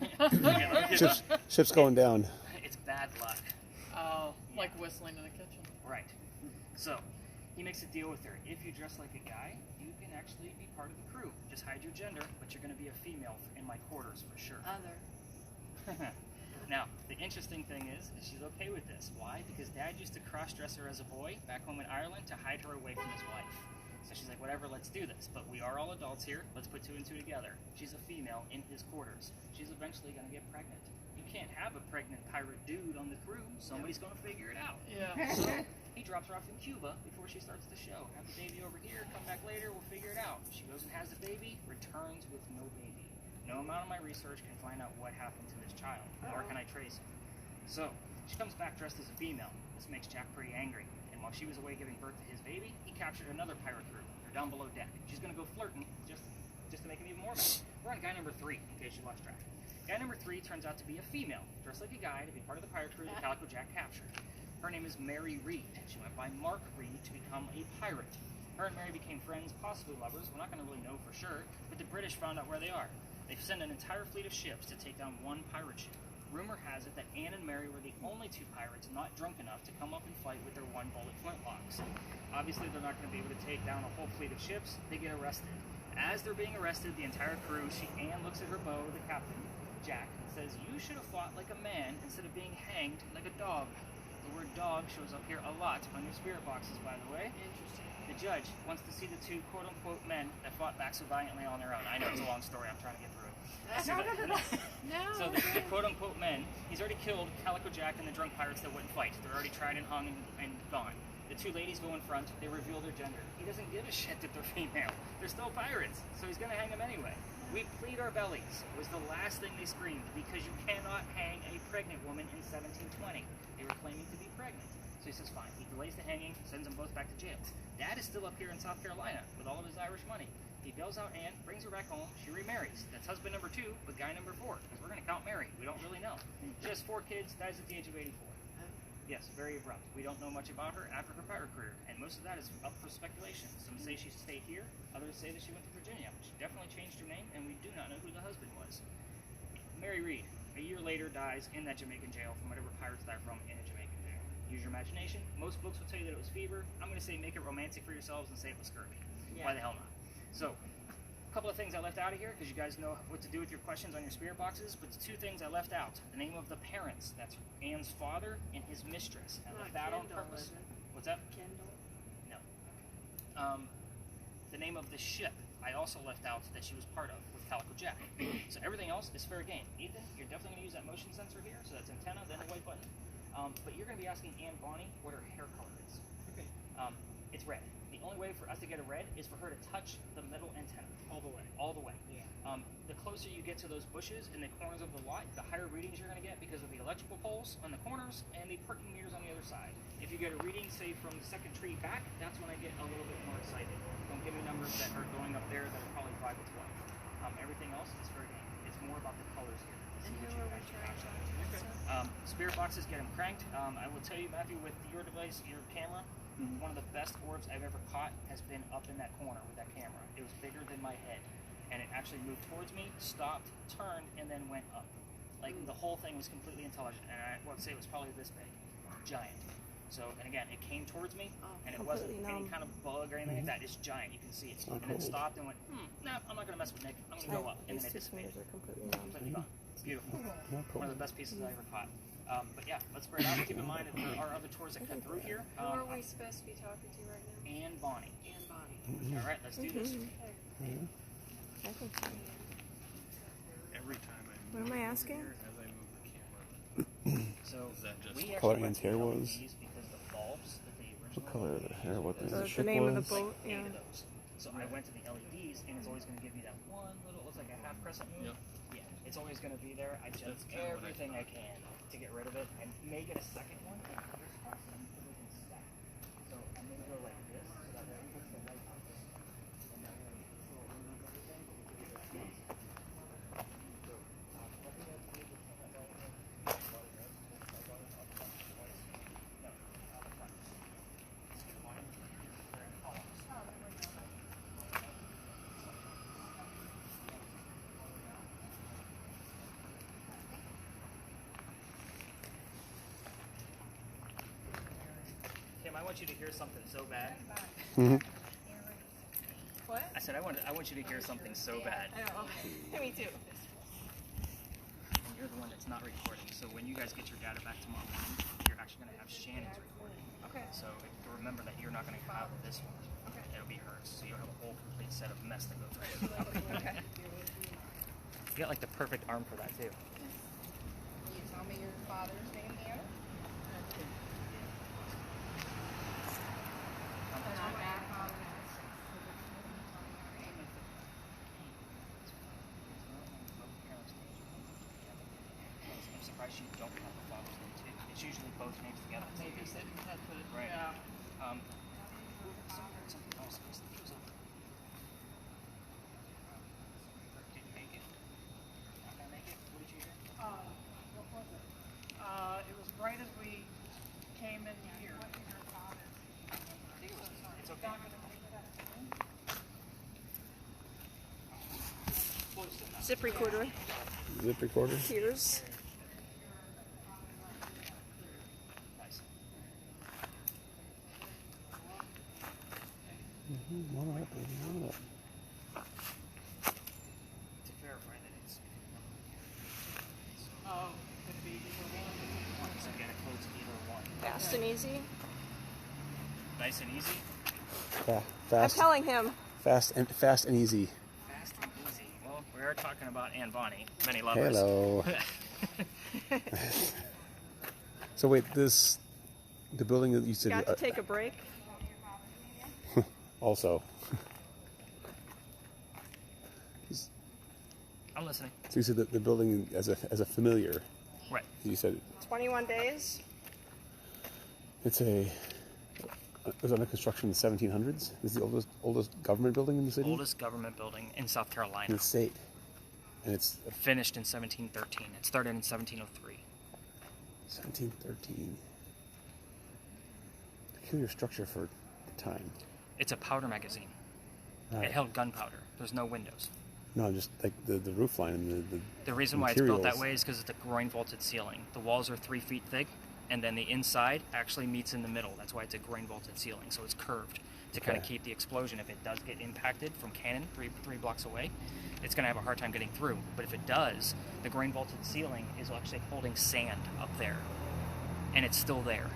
Ship's going down. It's bad luck. Oh, like whistling in the kitchen. Right. So, he makes a deal with her. If you dress like a guy, you can actually be part of the crew. Just hide your gender, but you're going to be a female in my quarters for sure. Other. Now, the interesting thing is she's okay with this. Why? Because Dad used to cross-dress her as a boy back home in Ireland to hide her away from his wife. So she's like, whatever, let's do this. But we are all adults here. Let's put 2 and 2 together. She's a female in his quarters. She's eventually going to get pregnant. You can't have a pregnant pirate dude on the crew. Somebody's going to figure it out. Yeah. So he drops her off in Cuba before she starts the show. Have the baby over here, come back later, we'll figure it out. If she goes and has the baby, returns with no baby. No amount of my research can find out what happened to this child, nor can I trace it. So, she comes back dressed as a female. This makes Jack pretty angry. And while she was away giving birth to his baby, he captured another pirate crew. They're down below deck. She's going to go flirting just to make him even more mad. We're on guy number 3, in case you lost track. Guy number 3 turns out to be a female, dressed like a guy to be part of the pirate crew that Calico Jack captured. Her name is Mary Reed. She went by Mark Reed to become a pirate. Her and Mary became friends, possibly lovers. We're not going to really know for sure, but the British found out where they are. They've sent an entire fleet of ships to take down one pirate ship. Rumor has it that Anne and Mary were the only 2 pirates not drunk enough to come up and fight with their 1-bullet flintlocks. Obviously, they're not going to be able to take down a whole fleet of ships. They get arrested. As they're being arrested, the entire crew, Anne looks at her beau, the captain, Jack, and says, "You should have fought like a man instead of being hanged like a dog." The word dog shows up here a lot on your spirit boxes, by the way. Interesting. The judge wants to see the 2 quote-unquote men that fought back so valiantly on their own. I know it's a long story. I'm trying to get through it. So the quote-unquote men, he's already killed Calico Jack and the drunk pirates that wouldn't fight. They're already tried and hung and gone. The 2 ladies go in front. They reveal their gender. He doesn't give a shit that they're female. They're still pirates, so he's going to hang them anyway. We plead our bellies was the last thing they screamed, because you cannot hang a pregnant woman in 1720. They were claiming to be pregnant. So he says fine. He delays the hanging, sends them both back to jail. Dad is still up here in South Carolina with all of his Irish money. He bails out Anne, brings her back home. She remarries. That's husband number 2 with guy number 4, because we're going to count Mary. We don't really know. She has 4 kids, dies at the age of 84. Yes, very abrupt. We don't know much about her after her pirate career, and most of that is up for speculation. Some say she stayed here, others say that she went to Virginia. She definitely changed her name, and we do not know who the husband was. Mary Read, a year later, dies in that Jamaican jail from whatever pirates died from in a Jamaican jail. Use your imagination. Most books will tell you that it was fever. I'm going to say make it romantic for yourselves and say it was scurvy. Yeah. Why the hell not? So, a couple of things I left out of here because you guys know what to do with your questions on your spirit boxes, but the 2 things I left out. The name of the parents. That's Anne's father and his mistress. I left that on purpose. Is it? What's that? Kendall. No. The name of the ship I also left out that she was part of with Calico Jack. So everything else is fair game. Ethan, you're definitely going to use that motion sensor here. So that's antenna, then the white button. But you're going to be asking Anne Bonny what her hair color is. Okay. It's red. The only way for us to get a red is for her to touch the metal antenna. All the way. All the way. Yeah. The closer you get to those bushes in the corners of the lot, the higher readings you're going to get because of the electrical poles on the corners and the parking meters on the other side. If you get a reading, say, from the second tree back, that's when I get a little bit more excited. Don't give me numbers that are going up there that are probably 5 to 12. Everything else is fair game. It's more about the colors here. And who are we trying to? Spirit boxes, get them cranked. I will tell you, Matthew, with your device, your camera, one of the best orbs I've ever caught has been up in that corner with that camera. It was bigger than my head, and it actually moved towards me, stopped, turned, and then went up. Like, the whole thing was completely intelligent, and I would say it was probably this big. Giant. So, and again, it came towards me, and it wasn't Completely any numb. kind of bug or anything like that. It's giant. You can see it. not And it cold. stopped and went, nah, I'm not going to mess with Nick. I'm going to go up. And then These it 2 dissipated. fingers are completely numb. Completely gone. Beautiful. Not One of cold. the best pieces I ever caught. But yeah, let's spread out. Keep in mind that there are other tours that cut through here. Who are we supposed to be talking to right now? And Bonnie. Anne Bonny. All right, let's do this. I think so. Every time I What am I asking? as I move the camera. So Is that just we color actually went Anne's to the hair LEDs was? because the bulbs that they originally What color of the hair? What The the ship name of the was? boat, eight yeah. of those. So I went to the LEDs, and it's always going to give you that one little, looks like a half crescent moon. Yep. Yeah, it's always going to be there. I That's just kinda what I everything I can to get rid of it. I may get a second one. But there's spots that we can stack. So I'm going to go like this, so that way we put the light on this. And that way it still remove everything. So, let me know if you need to turn that light on. No, on the front. Kim, I want you to hear something so bad. What? I said I want you to hear something so bad. I know. Me too. And you're the one that's not recording. So when you guys get your data back tomorrow morning, you're actually going to have Shannon's recording. Okay. So remember that you're not going to have this one. Okay. It'll be hers. So you'll have a whole complete set of mess that goes right. Okay. You got like the perfect arm for that too. Can you tell me your father's name, Anna? I'm surprised you don't have the father's name too. It's usually both names together. Maybe that's it. Right. Yeah. Something else. It was over. Did you make it? Not gonna make it? What did you hear? What was it? It was right as we came in here. I think it was. It's okay. Close enough. Zip recorder. Zip recorder. Here's. Nice. All right, baby. All right. To verify that it's. Oh, could be either one. So again, it codes either one. Fast and easy. Nice and easy. Fa- I'm fast, telling him. fast and easy. Fast and easy. Well, we are talking about Anne Bonny. Many lovers. Hello. So wait, the building that you said Got to take a break. also. I'm listening. So you said that the building as a familiar. Right. You said 21 days. It's a. It was under construction in the 1700s. This is the oldest government building in the city. Oldest government building in South in Carolina. the state, and it's Finished in 1713. It started in 1703. 1713. Peculiar structure for the time. It's a powder magazine. Right. It held gunpowder. There's no windows. No, just like the roof line and The reason why it's built that materials. way is because it's a groin vaulted ceiling. The walls are 3 feet thick, and then the inside actually meets in the middle. That's why it's a groin vaulted ceiling. So it's curved to kind of Okay. keep the explosion. If it does get impacted from cannon three blocks away, it's going to have a hard time getting through. But if it does, the groin vaulted ceiling is actually holding sand up there, and it's still there.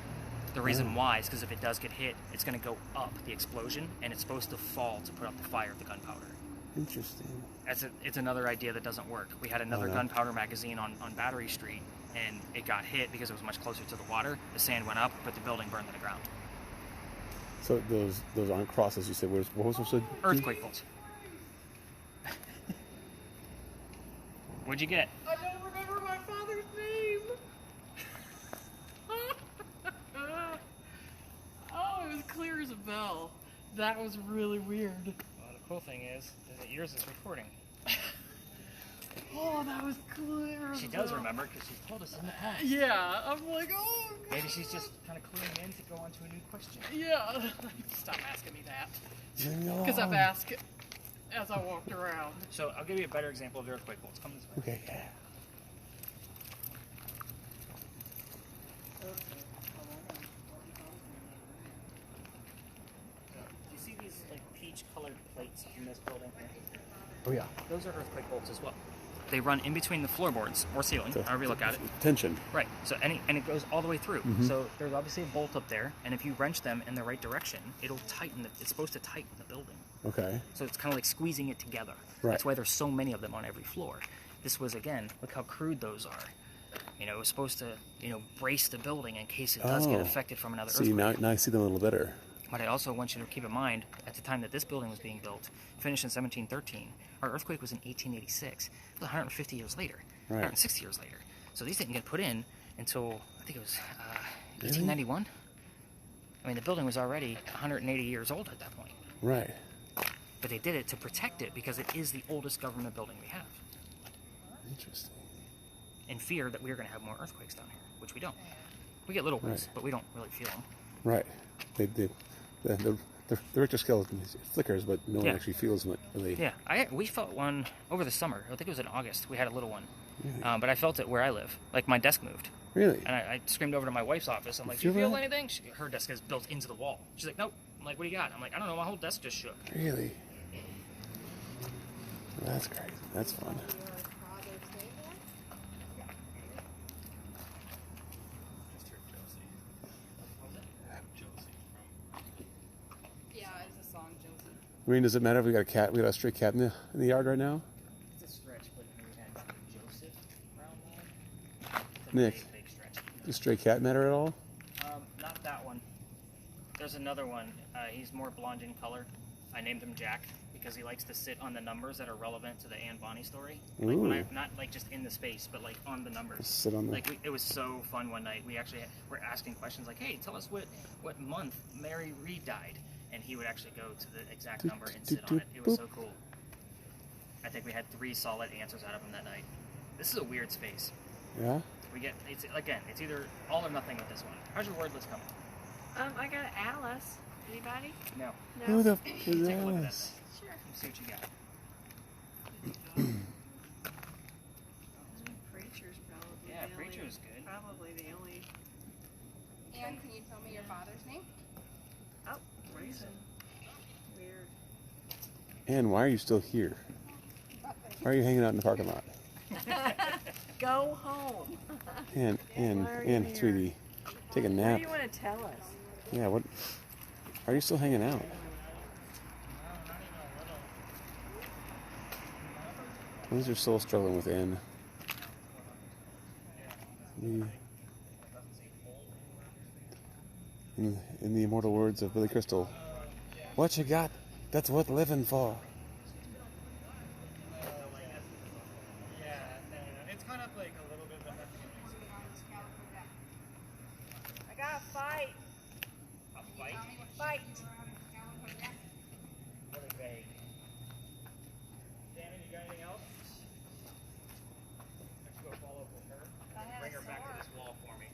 The reason why is because if it does get hit, it's going to go up the explosion, and it's supposed to fall to put out the fire of the gunpowder. Interesting. It's another idea that doesn't work. We had another no. gunpowder magazine on Battery Street, and it got hit because it was much closer to the water. The sand went up, but the building burned to the ground. So those aren't crosses. You said what was supposed to be? Earthquake bolts. What'd you get? I don't remember my father's name. Oh, it was clear as a bell. That was really weird. Well, the cool thing is that yours is recording. Oh, that was clear. She as does bell. remember because she's told us in the past. Yeah, I'm like, oh, God. Maybe she's just kind of cluing in to go on to a new question. Yeah. Stop asking me that. Because Because I've asked as I walked around. So I'll give you a better example of the earthquake bolts. Come this way. Okay. Yeah. Do you see these like peach-colored plates in this building here? Oh yeah. Those are earthquake bolts as well. They run in between the floorboards or ceiling, So- however you look at it. Tension. Right. So and it goes all the way through. So there's obviously a bolt up there, and if you wrench them in the right direction, it'll tighten. It's supposed to tighten the building. Okay. So it's kind of like squeezing it together. Right. That's why there's so many of them on every floor. This was again, look how crude those are. You know, it was supposed to, brace the building in case it does get Oh. affected from another See earthquake. now I see them a little better. But I also want you to keep in mind, at the time that this building was being built, finished in 1713, our earthquake was in 1886. It was 150 years later, Right. 160 years later. So these didn't get put in until, I think it was 1891. I mean, the building was already 180 years old at that point. Right. But they did it to protect it because it is the oldest government building we have. Interesting. In fear that we are going to have more earthquakes down here, which we don't. We get little ones, Right. but we don't really feel them. Right. The Richter scale flickers, but no one Yeah. actually feels it really. Yeah, we felt one over the summer. I think it was in August. We had a little one. But I felt it where I live. Like my desk moved. Really? And I screamed over to my wife's office. I'm like, do you feel feel that? anything? Her desk is built into the wall. She's like, nope. I'm like, what do you got? I'm like, I don't know. My whole desk just shook. Really? That's crazy. That's fun. Yeah, it's a song, Josie. I mean, does it matter if we got a cat? We got a stray cat in the yard right now? It's a stretch, but we had Joseph Brownwell. It's a Nick. big stretch. Does stray cat matter at all? Not that one. There's another one. He's more blonde in color. I named him Jack because he likes to sit on the numbers that are relevant to the Anne Bonny story. Like when Ooh. not like just in the space, but like on the numbers. Just sit on the- Like it was so fun one night. We actually were asking questions like, "Hey, tell us what month Mary Read died," and he would actually go to the exact number and sit on it. It was so cool. I think we had 3 solid answers out of him that night. This is a weird space. Yeah? It's either all or nothing with this one. How's your word list coming? I got Alice. Anybody? No. Who the f Take is a look at that Alice? thing. Sure. Let's see what you got. Preacher's probably. Yeah, the Preacher only- is good. Probably the only. And can you tell me your father's name? Oh, reason. Weird. And why are you still here? Why are you hanging out in the parking lot? Go home. And Why are you here? sweetie, take a What nap. do you want to tell us? Yeah, what? Why are you still hanging out? What is your soul struggling with, Anne? In the immortal words of Billy Crystal, what you got, that's worth living for. It's kind of like a little bit of a I got to fight. Fight. Really vague. Shannon, you got anything else? Let's go follow up with her. Bring her back to this wall for me.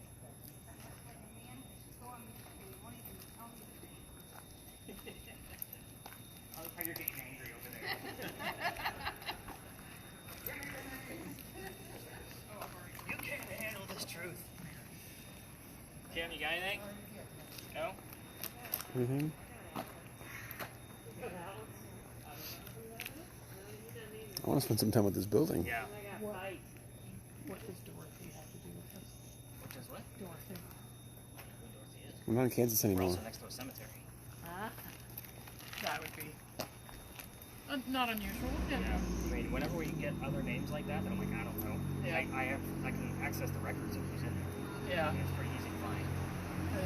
I like how you're getting angry over there. You can't handle this truth. Kim, you got anything? No? Mm-hmm. I want to spend some time with this building. Yeah. What does Dorothy have to do with this? Which is what? Dorothy. Dorothy is. We're not in Kansas We're anymore. also next to a cemetery. That would be not unusual. Yeah. I mean, whenever we get other names like that, then I'm like, I don't know. Yeah. I can access the records of who's in there. Yeah. And it's pretty easy to find.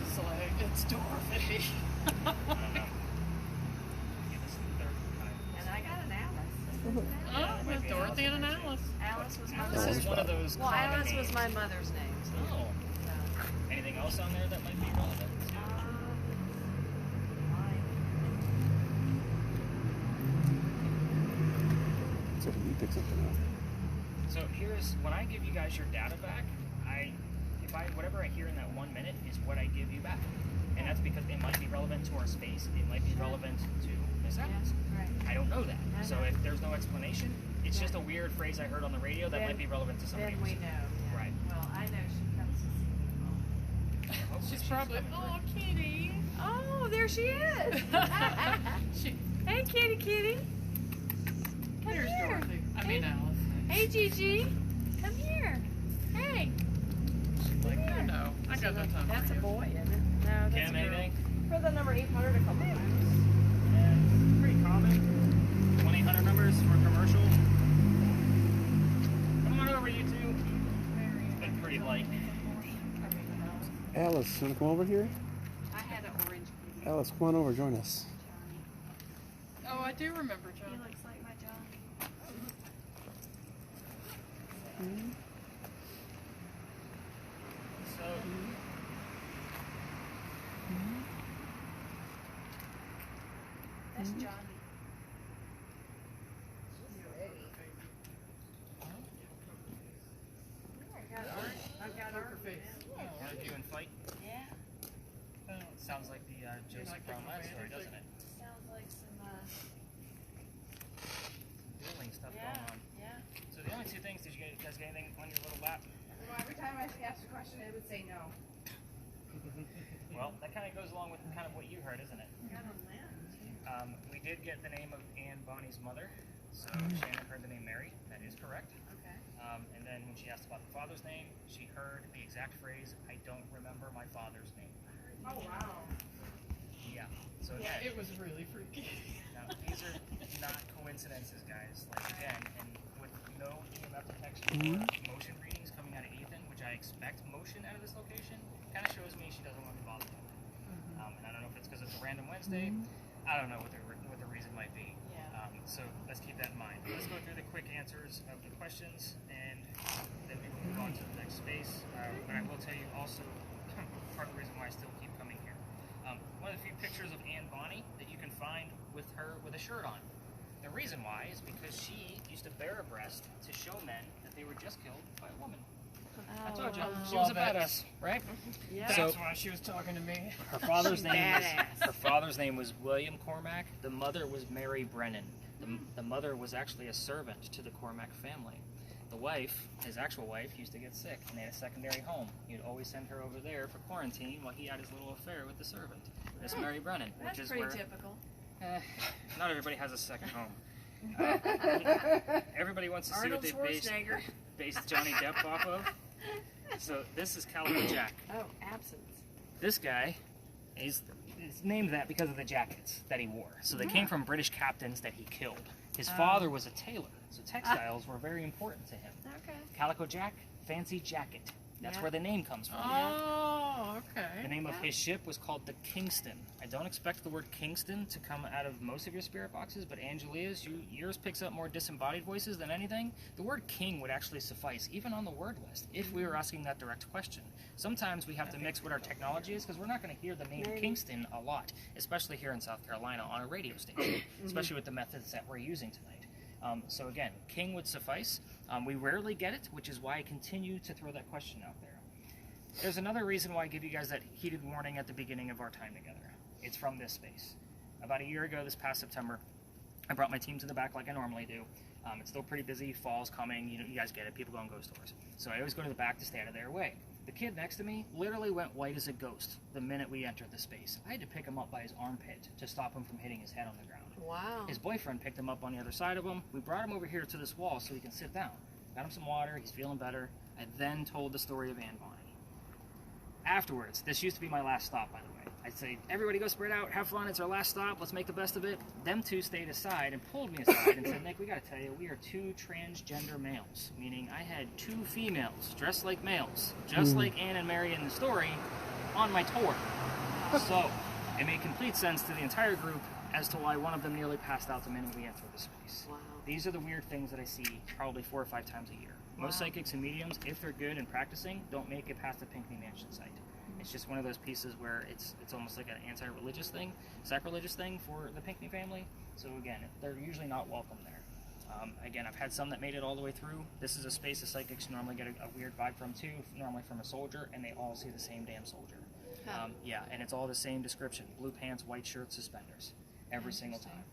It's like, it's Dorothy. I don't know. Yeah, this is the third time. And I got an Alice. Yeah, Oh, it might with be Dorothy and an Alice. Alice. Alice was my This mother's is one of those Well, common Alice was names. my mother's name. So. Oh. Anything else on there that might be relevant? So can you pick something up? So here's when I give you guys your data back. Whatever I hear in that 1 minute is what I give you back, and that's because it might be relevant to our space. It might be relevant to Miss Evans. Right. I don't know that. I So know. if there's no explanation, it's just a weird phrase I heard on the radio that Then- might be relevant to somebody Then we else. know. Yeah. Right. Well, I know she comes to see people. Hopefully She's probably, coming oh, Kitty. Oh, there she is. She, Hey, kitty, kitty. Come here's here. Dorothy. I mean Alice. Hey, Gigi. Come here. Hey. Like, you know, I got no time That's for a you. boy, isn't it? No, that's Cam, a girl. anything? For the number 800 a couple times. Yeah, pretty common. 1-800 numbers for commercial. Come on over, you two. Been pretty light. Alice, you want to come over here? I had an orange kitty. Alice, come on over, join us. Oh, I do remember He John. looks like my Johnny. So, That's Johnny. I've got Poker face. want to do and fight? Yeah. Sounds like the Joseph like Brown poker Lad face, story, I doesn't it? Sounds like some, Dueling stuff yeah, going on. yeah. So the only two things, did you guys get anything on your little lap? Well, every time I asked a question, it would say no. Well, that kind of goes along with kind of what you heard, isn't it? Got a limb. We did get the name of Anne Bonny's mother, so Shannon heard the name Mary. That is correct. Okay. And then when she asked about the father's name, she heard the exact phrase, "I don't remember my father's name." Oh, wow. Yeah. So Yeah, again, it was really freaky. now, these are not coincidences, guys. Like again, and with no EMF detection or motion readings coming out of Ethan, which I expect motion out of this location, kind of shows me she doesn't want to be bothered with it. And I don't know if it's because it's a random Wednesday. I don't know what the reason might be. Yeah. So let's keep that in mind. Let's go through the quick answers of the questions, and then we will move on to the next space. But I will tell you also part of the reason why I still keep coming here. One of the few pictures of Anne Bonny that you can find with her with a shirt on. The reason why is because she used to bare a breast to show men that they were just killed by a woman. I told you, she was a love it. badass, right? Yeah. That's So- why she was talking to me. Her father's name Badass. her father's name was William Cormack. The mother was Mary Brennan. The mother was actually a servant to the Cormack family. The wife, his actual wife, used to get sick, and they had a secondary home. He'd always send her over there for quarantine while he had his little affair with the servant, Miss Mary Brennan, That's which is pretty where typical. not everybody has a second home. Everybody wants to see what Arnold they Schwarzenegger. based Johnny Depp off of. So this is Calico Jack. Oh, absence. This guy is named that because of the jackets that he wore. So they came from British captains that he killed. His father was a tailor, so textiles were very important to him. Okay. Calico Jack, fancy jacket. That's Yeah. where the name comes from. Oh, The okay. name of his ship was called the Kingston. I don't expect the word Kingston to come out of most of your spirit boxes, but Angelia's, yours picks up more disembodied voices than anything. The word king would actually suffice, even on the word list, if we were asking that direct question. Sometimes we have to mix what our technology is, because we're not going to hear the name Kingston a lot, especially here in South Carolina on a radio station, especially with the methods that we're using tonight. So again, king would suffice. We rarely get it, which is why I continue to throw that question out there. There's another reason why I give you guys that heated warning at the beginning of our time together. It's from this space. About a year ago, this past September, I brought my team to the back like I normally do. It's still pretty busy. Fall's coming. You guys get it. People go on ghost tours. So I always go to the back to stay out of their way. The kid next to me literally went white as a ghost the minute we entered the space. I had to pick him up by his armpit to stop him from hitting his head on the ground. Wow. His boyfriend picked him up on the other side of him. We brought him over here to this wall so he can sit down. Got him some water. He's feeling better. I then told the story of Anne Bonny. Afterwards, this used to be my last stop, by the way. I'd say, everybody go spread out, have fun, it's our last stop, let's make the best of it. Them two stayed aside and pulled me aside and said, Nick, we gotta tell you, we are two transgender males. Meaning I had two females dressed like males, just like Anne and Mary in the story, on my tour. So, it made complete sense to the entire group as to why one of them nearly passed out the minute we entered the space. Wow. These are the weird things that I see probably 4 or 5 times a year. Most psychics and mediums, if they're good and practicing, don't make it past the Pinckney Mansion site. It's just one of those pieces where it's almost like an anti-religious thing, sacrilegious thing for the Pinckney family. So again, they're usually not welcome there. Again, I've had some that made it all the way through. This is a space the psychics normally get a weird vibe from too, normally from a soldier, and they all see the same damn soldier. Yeah, and it's all the same description: blue pants, white shirt, suspenders, every single time.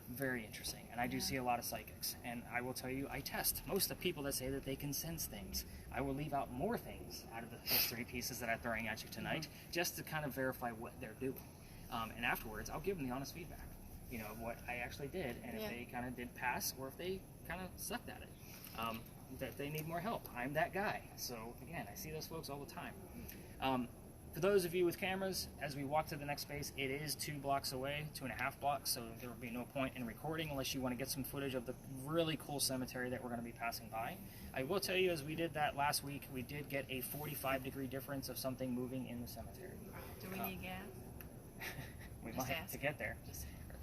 Very interesting, and I do see a lot of psychics, and I will tell you, I test most of the people that say that they can sense things. I will leave out more things out of the history pieces that I'm throwing at you tonight, just to kind of verify what they're doing. And afterwards, I'll give them the honest feedback, of what I actually did, and if they kind of did pass, or if they kind of sucked at it, that they need more help. I'm that guy. So again, I see those folks all the time. For those of you with cameras, as we walk to the next space, it is 2 blocks away, 2.5 blocks, so there will be no point in recording unless you want to get some footage of the really cool cemetery that we're going to be passing by. I will tell you, as we did that last week, we did get a 45-degree difference of something moving in the cemetery. Do we need gas? We Just might ask. to get there.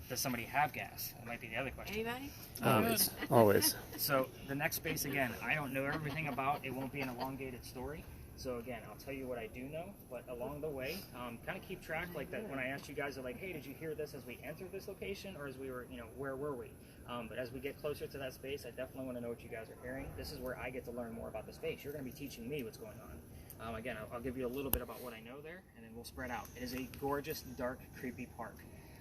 Does somebody have gas? That might be the other question. Anybody? Always. Always. So the next space, again, I don't know everything about. It won't be an elongated story. So again, I'll tell you what I do know, but along the way, kind of keep track, like that when I asked you guys, like, hey, did you hear this as we entered this location, or as we were, where were we? But as we get closer to that space, I definitely want to know what you guys are hearing. This is where I get to learn more about the space. You're going to be teaching me what's going on. Again, I'll give you a little bit about what I know there, and then we'll spread out. It is a gorgeous, dark, creepy park.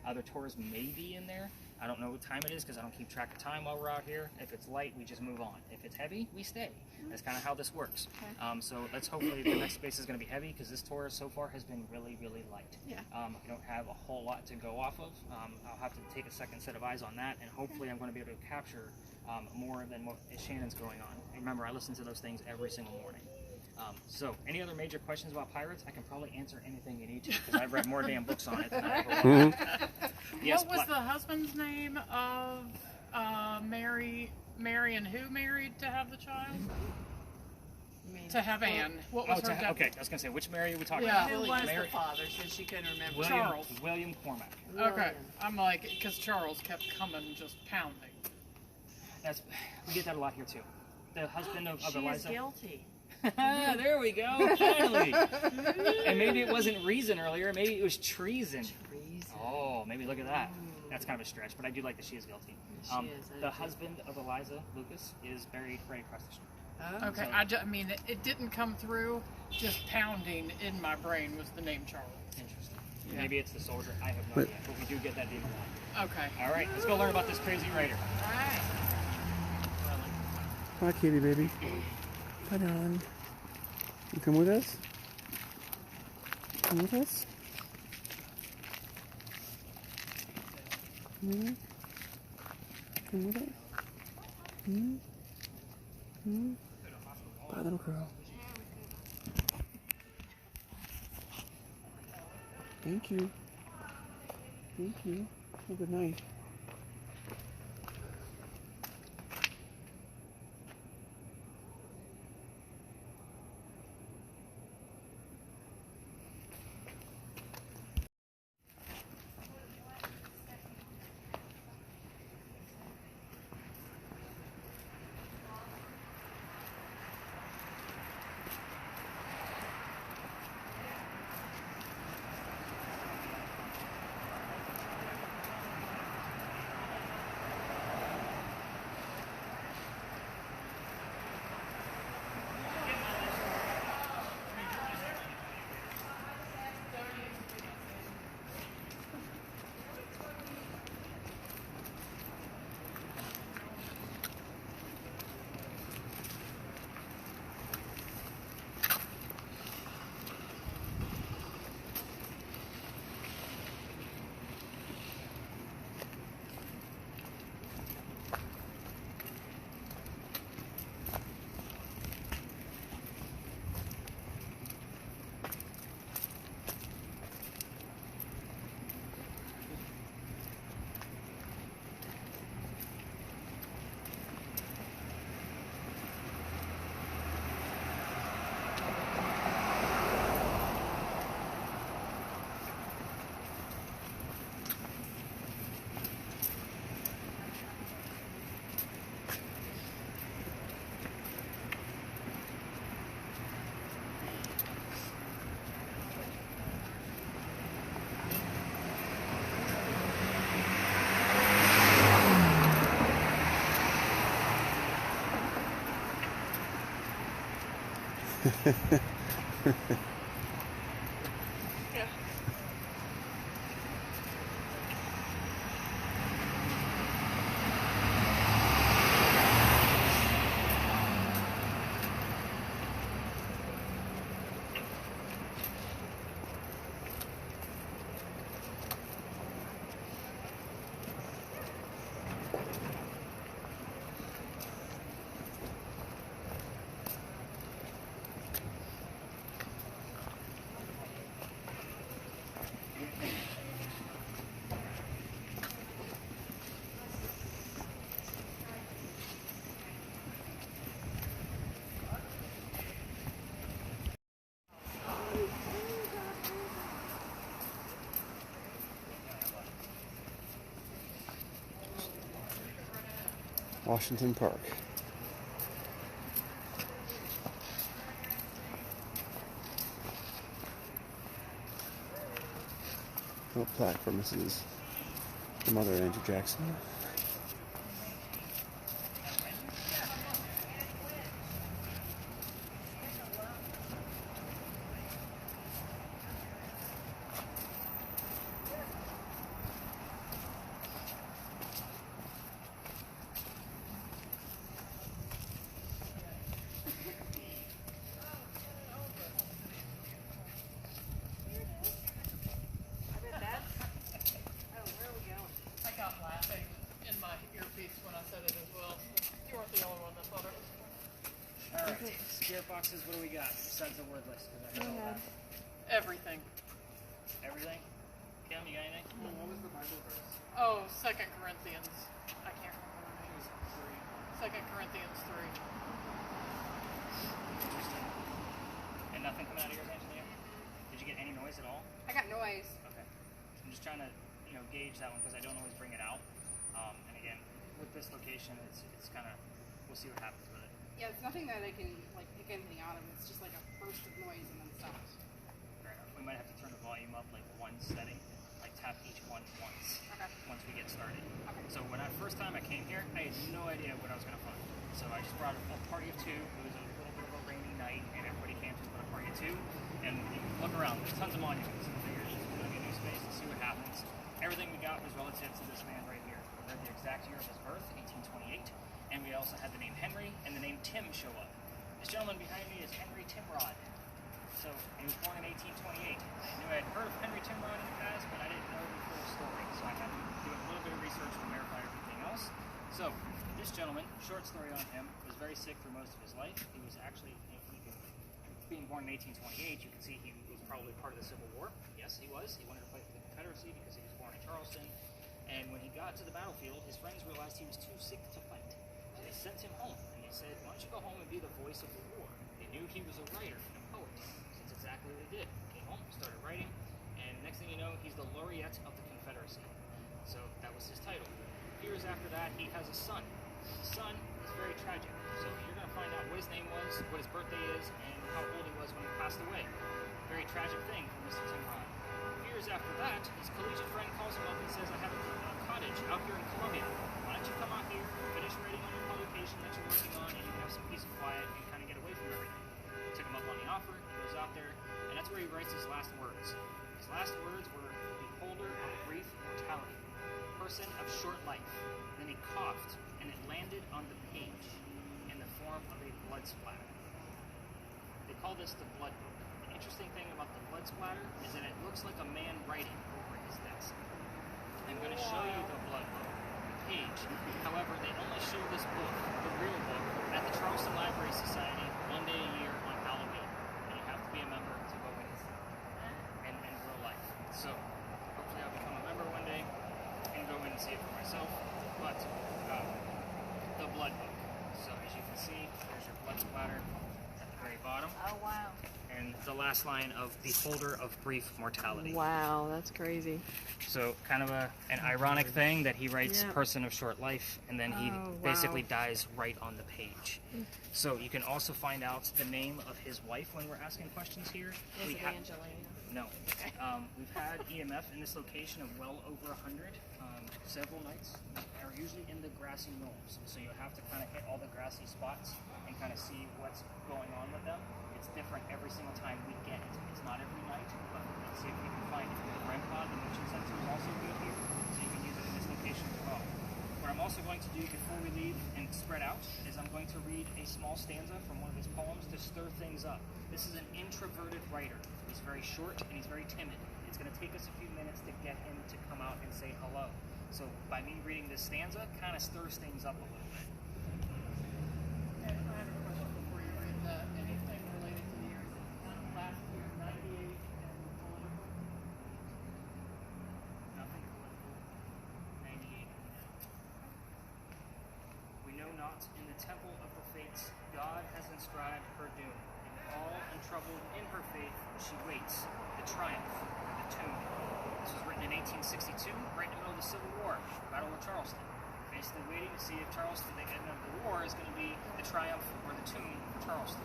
Other tours may be in there. I don't know what time it is because I don't keep track of time while we're out here. If it's light, we just move on. If it's heavy, we stay. That's kind of how this works. Okay. So let's hopefully the next space is going to be heavy because this tour so far has been really, really light. Yeah. We don't have a whole lot to go off of. I'll have to take a second set of eyes on that, and hopefully I'm going to be able to capture more than what Shannon's going on. Remember, I listen to those things every single morning. So, any other major questions about pirates? I can probably answer anything you need to because I've read more damn books on it than I ever Yes, What was the husband's name of Mary and who married to have the child? To have Anne. What was her def- okay, I was going to say, which Mary are we talking Yeah. about? Who was Mary- the father, since she couldn't remember? Charles. William Cormac. Okay, I'm like, because Charles kept coming, just pounding. We get that a lot here too. The husband of She is Eliza. guilty. There we go, finally. And maybe it wasn't reason earlier, maybe it was treason. Treason. Oh, maybe look at that. That's kind of a stretch, but I do like that she is guilty. She is, I do The too. husband of Eliza, Lucas, is buried right across the street. Oh. Okay, I mean, it didn't come through. Just pounding in my brain was the name Charles. Interesting. Yeah. Maybe it's the soldier. I have no But- idea, but we do get that deep line. Okay. All right, let's go learn about this crazy writer. All right. Hi, kitty baby. Hi, darling. You come with us? Come with us? Come with us? Come with us? Bye, little girl. Thank you. Thank you. Have a good night. Yeah. Washington Park. No plaque for Mrs. the mother of Andrew Jackson. I got laughing in my earpiece when I said it as well. You weren't the only one that thought it was. All right, spirit boxes. What do we got besides the word list? 'Cause I heard all that. Everything. Everything. Kim, you got anything? What was the Bible verse? Oh, 2 Corinthians. I can't remember the name. 2 Corinthians 3. Interesting. And nothing coming out of yours, Angelina? Did you get any noise at all? I got noise. Okay. I'm just trying to, gauge that one because I don't always bring it out. And again, with this location, it's kind of, we'll see what happens with it. Yeah, it's nothing that I can like pick anything out of. It's just like a burst of noise and then stops. Fair enough. We might have to turn the volume up like one setting, like tap each one once. Okay. Once we get started. Okay. So when first time I came here, I had no idea what I was gonna find. So I just brought a party of two. It was a little bit of a rainy night, and everybody came to a party of two. And you look around, there's tons of monuments. And I figured just put in a new space and see what happens. Everything we got was relative to this man right here. We read the exact year of his birth, 1828, and we also had the name Henry and the name Tim show up. This gentleman behind me is Henry Timrod. So he was born in 1828. I knew I had heard of Henry Timrod in the past, but I didn't know the full story. So I had to do a little bit of research to verify everything else. So this gentleman, short story on him, was very sick for most of his life. He was actually, being born in 1828, you can see he was probably part of the Civil War. Yes, he was. He wanted to fight for the Confederacy because he was born in Charleston. And when he got to the battlefield, his friends realized he was too sick to fight. So they sent him home, and they said, why don't you go home and be the voice of the war? They knew he was a writer and a poet. That's exactly what he did. He came home, started writing, and next thing you know, he's the laureate of the Confederacy. So that was his title. Years after that, he has a son. His son is very tragic. So you're going to find out what his name was, what his birthday is, and how old he was when he passed away. Very tragic thing for Mr. Timrod. Years after that, his collegiate friend calls him up and says, I have a cottage out here in Columbia. Why don't you come out here, finish writing on your publication that you're working on, and you can have some peace and quiet and kind of get away from everything. Took him up on the offer, he goes out there, and that's where he writes his last words. His last words were, beholder of brief mortality, person of short life. Then he coughed, and it landed on the page in the form of a blood splatter. They call this the blood book. The interesting thing about the blood splatter is that it looks like a man writing over his desk. I'm going to show you the blood book, the page. However, they only show this book, the real book, at the Charleston Library Society one day a year on Halloween. And you have to be a member to go in real life. So, hopefully I'll become a member one day and go in and see it for myself. But, the blood book. So, as you can see, there's your blood splatter at the very bottom. Oh, wow. And the last line of beholder of brief mortality. Wow, that's crazy. So kind of an ironic thing that he writes Yeah. person of short life, and then he Oh, basically wow. dies right on the page. So you can also find out the name of his wife when we're asking questions here. Is We it ha- Angelina? No. We've had EMF in this location of well over 100. Several nights are usually in the grassy knolls, so you have to kind of hit all the grassy spots and kind of see what's going on with them. It's different every single time we get it. It's not every night, but let's see if we can find it. The REM pod, the motion sensor is also good here, so you can use it in this location as well. What I'm also going to do before we leave and spread out is I'm going to read a small stanza from one of his poems to stir things up. This is an introverted writer. He's very short and he's very timid. It's going to take us a few minutes to get him to come out and say hello. So by me reading this stanza, kind of stirs things up a little bit. Okay, I have a question before you read that. Anything related to the years last year, 98, and political? Nothing political. 98 and now. We know not in the temple of the fates, God has inscribed her doom. And all untroubled in her faith, she waits the triumph, the tomb. This was written in 1862, right in the middle of the Civil War, Battle of Charleston. Basically waiting to see if Charleston, the end of the war, is going to be the triumph or the tomb for Charleston.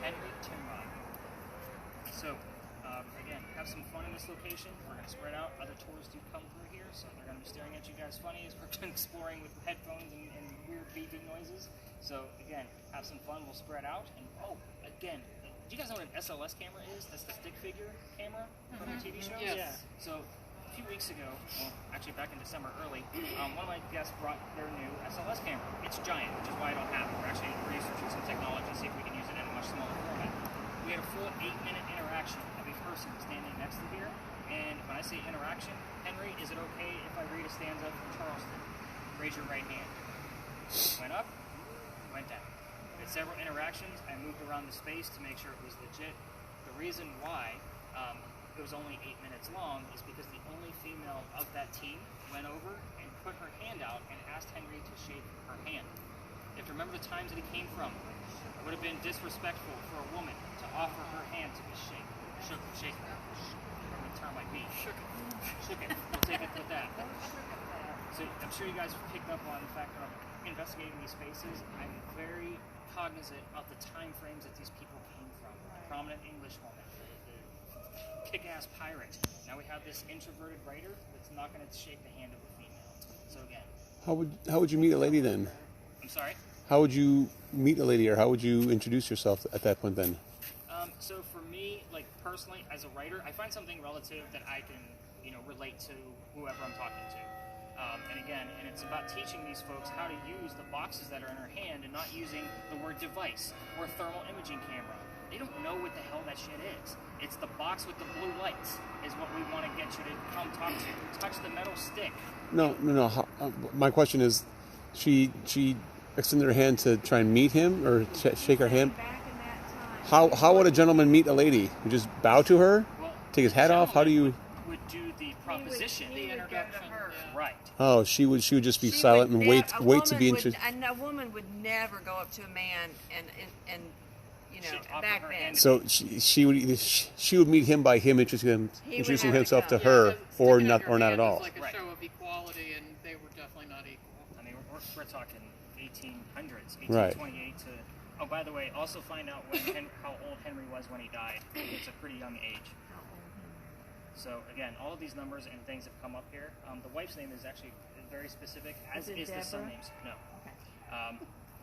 Henry Timrod. So, again, have some fun in this location. We're going to spread out. Other tourists do come through here, so they're going to be staring at you guys funny as we're exploring with headphones and weird beeping noises. So, again, have some fun. We'll spread out. And, oh, again, do you guys know what an SLS camera is? That's the stick figure camera from the TV show? Yes. Yeah. So, a few weeks ago, well, actually back in December early, one of my guests brought their new SLS camera. It's giant, which is why I don't have it. We're actually researching some technology to see if we can use it in a much smaller format. We had a full 8-minute interaction of a person standing next to here. And when I say interaction, Henry, is it okay if I read a stanza from Charleston? Raise your right hand. Went up, went down. We had several interactions. I moved around the space to make sure it was legit. The reason why it was only 8 minutes long is because the only female of that team went over and put her hand out and asked Henry to shake her hand. You have to remember the times that he came from. It would have been disrespectful for a woman to offer her hand to be shaken. Shake. From the term like me. Shook it. We'll take it with that. So I'm sure you guys have picked up on the fact that I'm investigating these spaces. I'm very cognizant of the time frames that these people came from. A prominent English woman, the kick-ass pirate. Now we have this introverted writer that's not going to shake the hand of a female. So again, How would you meet a lady then? I'm sorry. How would you meet a lady, or how would you introduce yourself at that point then? So for me, like personally, as a writer, I find something relative that I can, relate to whoever I'm talking to. And again, it's about teaching these folks how to use the boxes that are in her hand and not using the word device or thermal imaging camera. They don't know what the hell that shit is. It's the box with the blue lights is what we want to get you to come talk to. Touch the metal stick. No. My question is, she extended her hand to try and meet him or shake her hand. Back in that time. How would a gentleman meet a lady? You just bow to her? Well, Take his hat off? How do you? Would do the proposition. He would go to her. Right. Oh, she would just be She silent would and wait to be interested. interested. And a woman would never go up to a man and She'd offer back her then. hand. So she would meet him by him introducing He would introducing have to himself to come. her, Yeah, or sticking not up your at hand all. is like a Right. show of equality, and they were definitely not equal. I mean, we're talking 1800s, Right. 1828 to. Oh, by the way, also find out how old Henry was when he died. It's a pretty young age. So again, all of these numbers and things have come up here. The wife's name is actually very specific, as Is it is the son Deborah? names. No. Okay.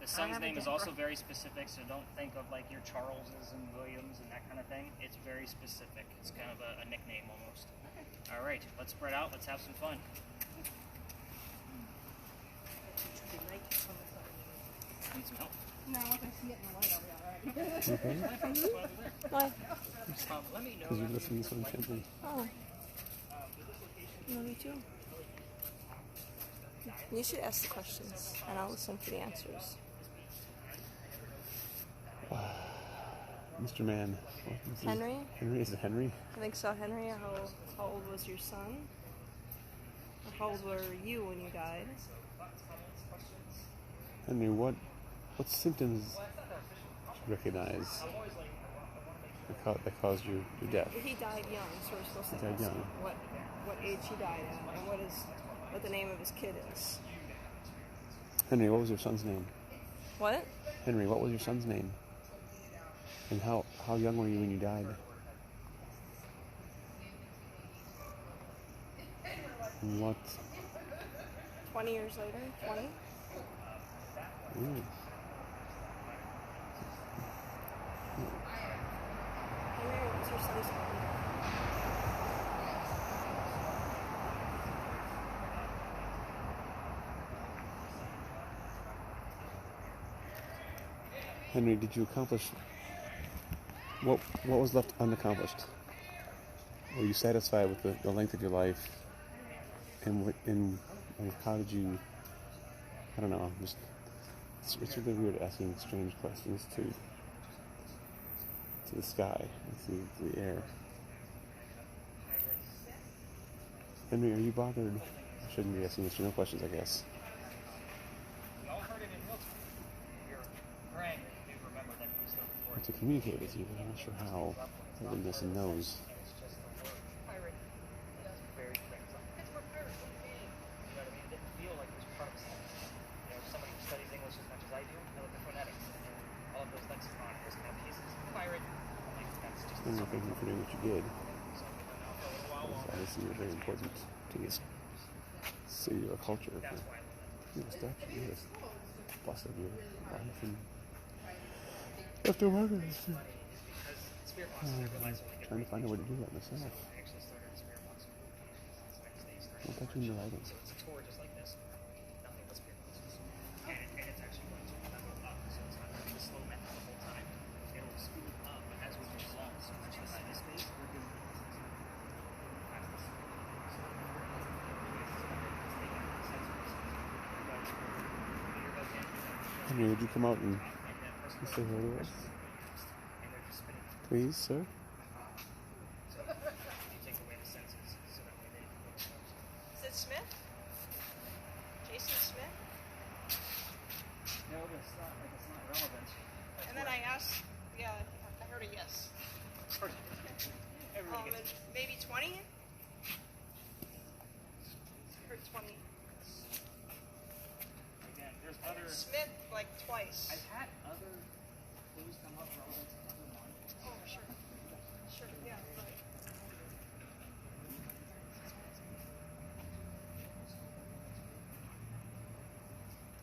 The son's have a name is Deborah. also very specific, so don't think of like your Charleses and Williams and that kind of thing. It's very specific. It's kind of a nickname almost. All right, let's spread out. Let's have some fun. Need some help? No, if I see it in the light, I'll be all right. Why? Let me know. Because you after listen to this one intently. Oh. No, me too. You should ask the questions, and I'll listen for the answers. Mr. Man. Henry? Henry? Is it Henry? I think so, Henry. How old was your son? Or how old were you when you died? Henry, what symptoms did you recognize that caused your death? He died young, so we're supposed to He died ask young. what age he died at, and what the name of his kid is. Henry, what was your son's name? What? Henry, what was your son's name? And how young were you when you died? And what? 20 years later? 20? Ooh. this Henry, did you accomplish what was left unaccomplished? Were you satisfied with the length of your life? And how did you? I don't know. It's really weird asking strange questions to the sky, to the air. Henry, are you bothered? I shouldn't be asking no questions, I guess. To communicate with you, but I'm not sure how. I wouldn't listen knows. And thank you for doing what you did. Obviously, you're very important to this city or culture. Yes, actually, yes. Plus of your life and after work, I'm trying to find a way to do that myself. What about you in the writing? Henry, would you come out and say hello to us? Please, sir? Is it Smith? Jason Smith? No, it's not relevant. And then I asked, yeah, I heard a yes. Maybe 20? I heard 20. Again, there's other. Smith, like twice. I've had other clues come up relevant to other monuments. Oh, sure. Sure, yeah. Right.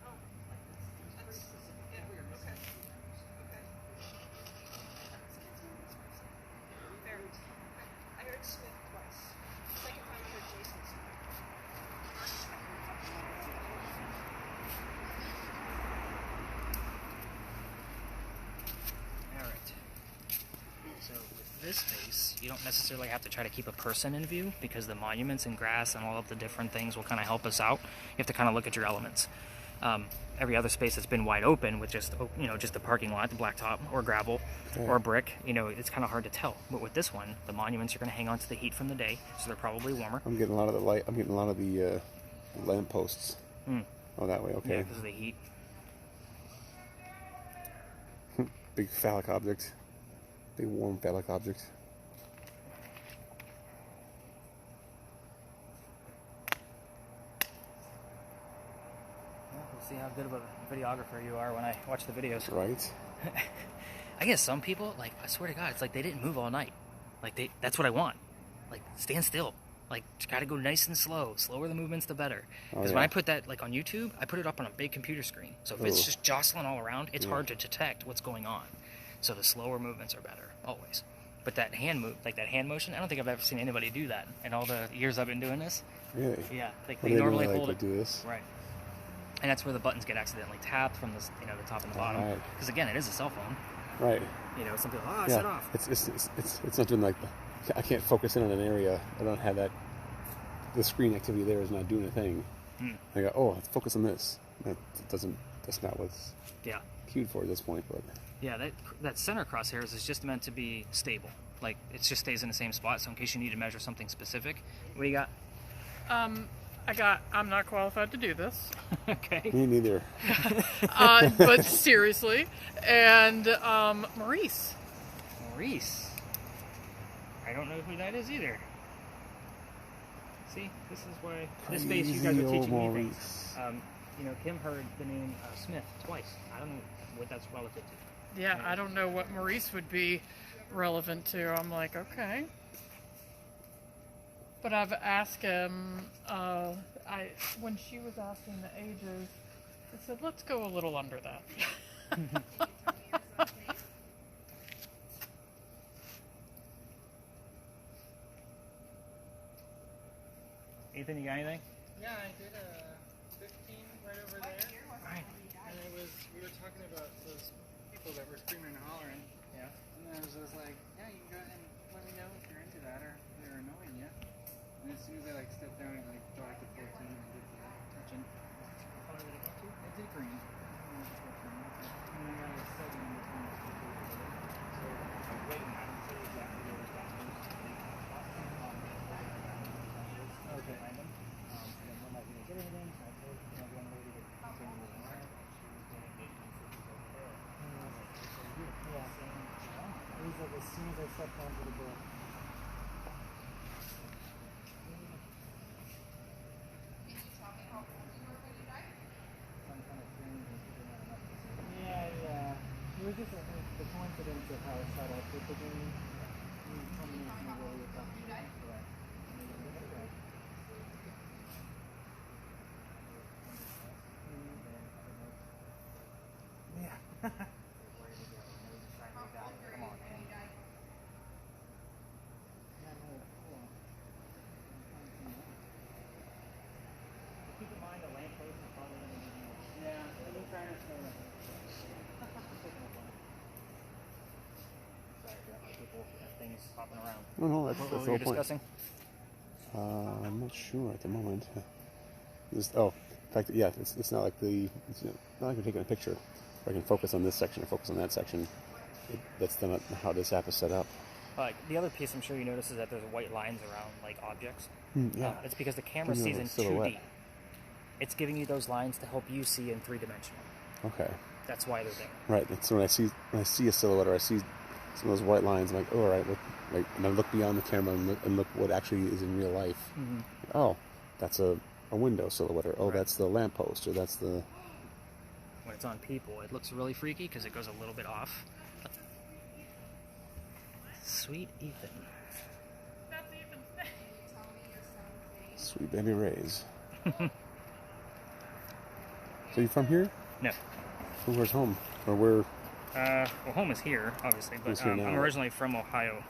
Oh, that's, yeah, okay. Okay. Fair. I heard Smith twice. Second time I heard Jason Smith. Alright. So with this space, you don't necessarily have to try to keep a person in view because the monuments and grass and all of the different things will kind of help us out. You have to kind of look at your elements. Every other space that's been wide open with just the parking lot, the blacktop or gravel or brick, it's kind of hard to tell. But with this one, the monuments are going to hang on to the heat from the day, so they're probably warmer. I'm getting a lot of the light. I'm getting a lot of the lamp posts. Oh, that way. Okay. Yeah, because of the heat. Big phallic object. Big warm phallic object. We'll see how good of a videographer you are when I watch the videos. Right. I guess some people, I swear to God, it's like they didn't move all night. That's what I want. Stand still. Gotta go nice and slow. Slower the movements, the better. Because when I put that, on YouTube, I put it up on a big computer screen. So if it's just jostling all around, it's hard to detect what's going on. So the slower movements are better, always. But that hand motion, I don't think I've ever seen anybody do that in all the years I've been doing this. Really? Yeah. They normally hold it. Do this. Right. And that's where the buttons get accidentally tapped from the top and the bottom. Because again, it is a cell phone. Right. Some people, I set off. It's not doing I can't focus in on an area. I don't have that. The screen activity there is not doing a thing. I go, let's focus on this. That's not what's cued for at this point. But yeah, that center crosshairs is just meant to be stable. It just stays in the same spot. So in case you need to measure something specific, what do you got? I'm not qualified to do this. Okay. Me neither. But seriously. And Maurice. Maurice. I don't know who that is either. See, this is why this space you guys are teaching me things. Kim heard the name Smith twice. I don't know what that's relative to. Yeah, I don't know what Maurice would be relevant to. I'm like, okay. But I've asked him, when she was asking the ages, I said, let's go a little under that. Ethan, you got anything? Yeah, I did a 15 right over there. Right. And it was, we were talking about those people that were screaming and hollering. Yeah. And then I was just like, yeah, you can go ahead and let me know if you're into that or if they're annoying you. And as soon as I like stepped down, it like darted to 14 and I did the touching. How many did it go to? I did green. And then I got a 7 in between those two people. So I'm waiting. I don't say exactly where it's got. Okay. Random. And then when I didn't get anything, I told one lady to continue moving around. She was getting 8 messages over there. Yeah. It was like as soon as I stepped onto the door. Yeah. It was just the coincidence of how it set up with the game. Combination of what we were talking about. Yeah. Come on, man. Keep in mind the lamppost is probably going to be. Yeah, let me try to slow down. Sorry, people, things hopping around. No, that's What the were whole we point. discussing? I'm not sure at the moment. Just, in fact, yeah, it's not like it's not like we're taking a picture. Where I can focus on this section or focus on that section. That's not how this app is set up. The other piece I'm sure you notice is that there's white lines around like objects. Yeah. It's because the camera Giving you sees a in silhouette. 2D. It's giving you those lines to help you see in 3-dimensional. Okay. That's why they're there. Right. So when I see a silhouette or I see some of those white lines, I'm like, oh, all right, look, like, and I look beyond the camera and look what actually is in real life. Mm-hmm. Oh, that's a window silhouette, or Right. that's the lamppost, or that's the. When it's on people, it looks really freaky because it goes a little bit off. Sweet Ethan. That's Ethan's name. Sweet baby rays. So you from here? No. So where's home? Or where? Well, home is here, obviously, but Who's here now? I'm originally from Ohio.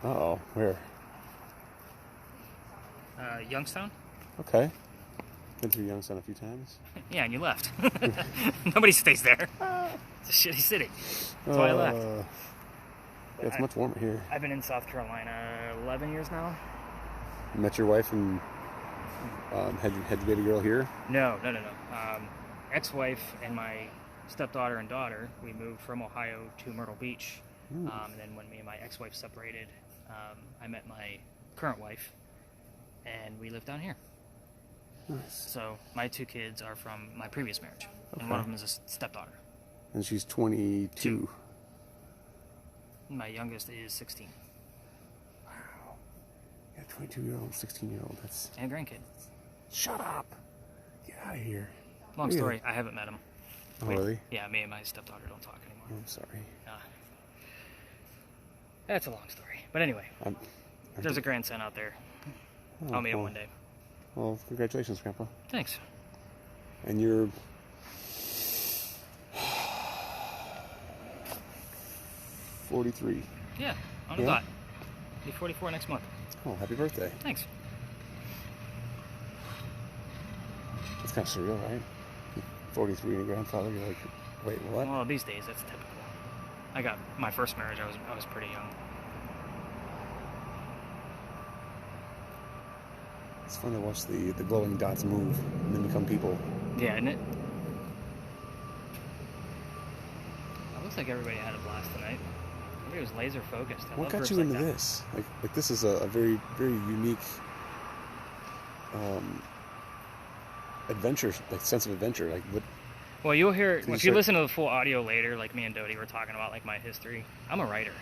Uh-oh, where? Youngstown? Okay. Been through Youngstown a few times. Yeah, and you left. Nobody stays there. It's a shitty city. That's why I left. Yeah, it's much warmer here. I've been in South Carolina 11 years now. You met your wife and had your baby girl here? No. Ex-wife and my stepdaughter and daughter, we moved from Ohio to Myrtle Beach. And then when me and my ex-wife separated, I met my current wife, and we live down here. Nice. So my 2 kids are from my previous marriage, and Okay. one of them is a stepdaughter. And she's 22. My youngest is 16, Wow. Yeah, 22-year-old, 16-year-old. That's. and a grandkid. Shut up. Get out of here. Long Really? story, I haven't met him. Oh, really? Yeah, me and my stepdaughter don't talk anymore. I'm sorry. That's a long story. But anyway, there's a grandson out there. I'll meet him one day. Well, congratulations, Grandpa. Thanks. And you're 43. Yeah, on the Yeah? dot. Be 44 next month. Oh, happy birthday. Thanks. It's kind of surreal, right? 43 and a grandfather, you're like, wait, what? Well, these days that's typical. I got my first marriage. I was pretty young. It's fun to watch the glowing dots move and then become people. Yeah, isn't it? It looks like everybody had a blast tonight. Everybody was laser focused. What got you into this? Like this is a very, very unique adventure, like sense of adventure. Like what? Well, you'll hear Did you if you start- listen to the full audio later. Like me and Dodie were talking about like my history. I'm a writer.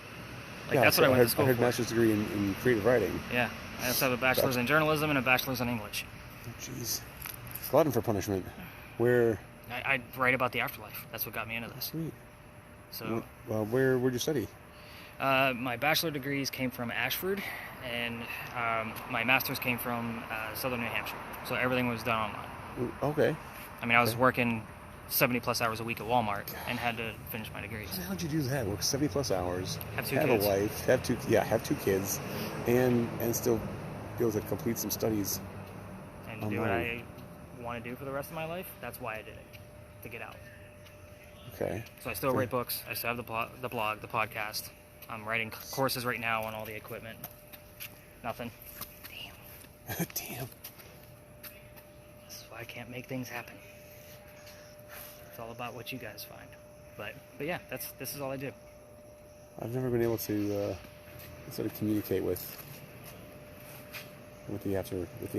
Like Yeah, that's so what I went heard, to school I heard for. master's degree in creative writing. Yeah, I also have a bachelor's in journalism and a bachelor's in English. Oh, jeez. Glutton for punishment. Where? I write about the afterlife. That's what got me into this. Sweet. So, where'd you study? my bachelor degrees came from Ashford, and my master's came from Southern New Hampshire. So everything was done online. Okay. I mean, I was working 70+ hours a week at Walmart and had to finish my degrees. How the hell did you do that? Work 70+ hours. Have 2 have kids. a wife. Have two kids, and still be able to complete some studies. and do what I want to do for the rest of my life. That's why I did it, to get out. Okay. So I still write books. I still have the blog, the podcast. I'm writing courses right now on all the equipment. Nothing. Damn. Damn. This is why I can't make things happen. It's all about what you guys find. But yeah, this is all I do. I've never been able to sort of communicate with the afterlife of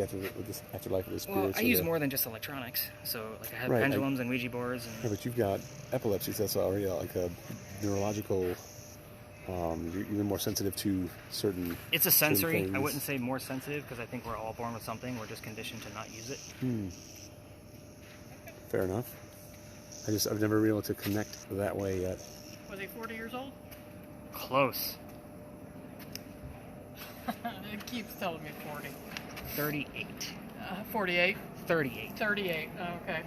the spirits. Well, I use more than just electronics. So like I have pendulums and Ouija boards. And yeah, but you've got epilepsy, so that's already like a neurological. You're more sensitive to certain. It's a sensory. things. I wouldn't say more sensitive because I think we're all born with something. We're just conditioned to not use it. Fair enough. I've never been able to connect that way yet. Was he 40 years old? Close. It keeps telling me 40. 38. 48? 38. 38, okay.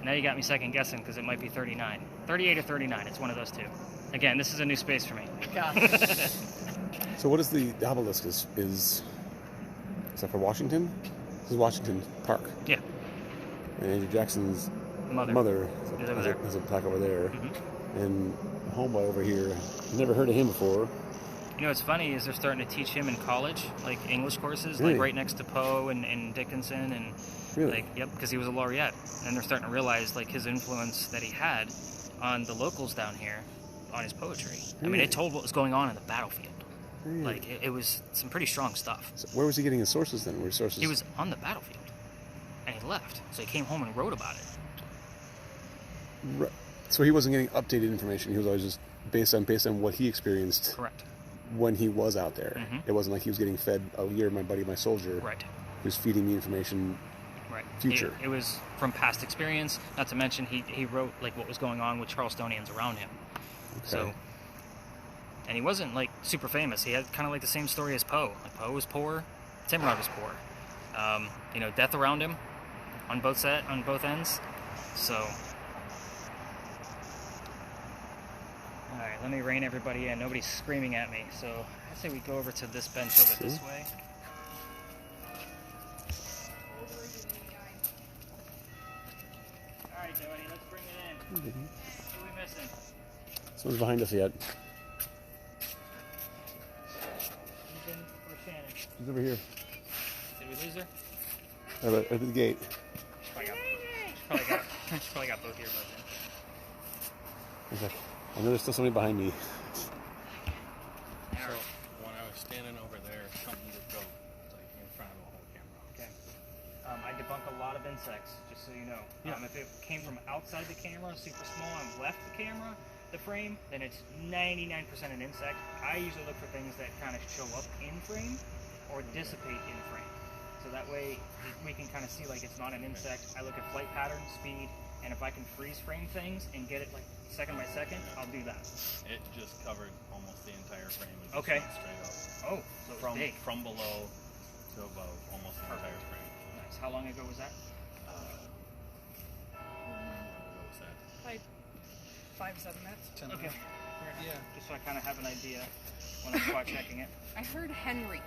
Now you got me second guessing because it might be 39. 38 or 39. It's one of those two. Again, this is a new space for me. Gotcha. So what is the obelisk? Is that for Washington? This is Washington Park. Yeah. And Andrew Jackson's mother has a plaque over there. Mm-hmm. And a homeboy over here, I've never heard of him before. You know what's funny is they're starting to teach him in college, like English courses, Really? like right next to Poe and Dickinson, and Really? because he was a laureate, and they're starting to realize like his influence that he had on the locals down here, on his poetry. I mean, Really? it told what was going on in the battlefield. Really? Like it was some pretty strong stuff. So where was he getting his sources then? Where his sources? He was on the battlefield, and he left, so he came home and wrote about it. Right. So he wasn't getting updated information. He was always just based on what he experienced. Correct. When he was out there. Mhm. It wasn't like he was getting fed, oh, you're my buddy, my soldier. Right. He was feeding me information. Right. Future. It was from past experience. Not to mention he wrote like what was going on with Charlestonians around him. Okay. So, and he wasn't like super famous. He had kind of like the same story as Poe. Like Poe was poor, Timrod was poor. Death around him on both ends. So, all right, let me rein everybody in. Nobody's screaming at me. So I say we go over to this bench over this way. All right, Jody, let's bring it in. Who are we missing? Someone's behind us yet. Ethan or Shannon? He's over here. Did we lose her? At the gate. She probably got both earbuds in. He's like, I know there's still somebody behind me. So when I was standing over there, something just go like in front of the whole camera. Okay. I debunk a lot of insects, just so you know. If it came from outside the camera, super small, and left the camera, the frame, then it's 99% an insect. I usually look for things that kind of show up in frame or dissipate in frame. So that way we can kind of see like it's not an insect. I look at flight pattern, speed, and if I can freeze frame things and get it like second by second, I'll do that. It just covered almost the entire frame. It just Okay. went straight up. Oh, so it's big. From below to above, almost the entire frame. Nice. How long ago was that? What was that? Like 5-7 minutes. 10 Okay. minutes. Yeah. Just so I kind of have an idea when I'm spot checking it. I heard Henry.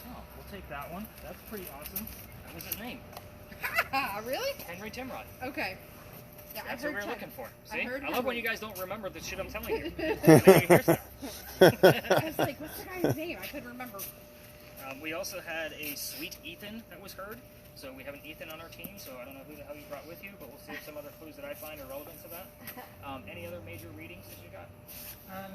Oh, we'll take that one. That's pretty awesome. That was his name. Really? Henry Timrod. Okay. Yeah, That's I what heard we're looking for. See? heard I love when Henry. you guys don't remember the shit I'm telling you. Then you hear stuff. I was like, what's the guy's name? I couldn't remember. We also had a sweet Ethan that was heard. So we have an Ethan on our team, so I don't know who the hell you brought with you, but we'll see if some other clues that I find are relevant to that. Any other major readings that you got?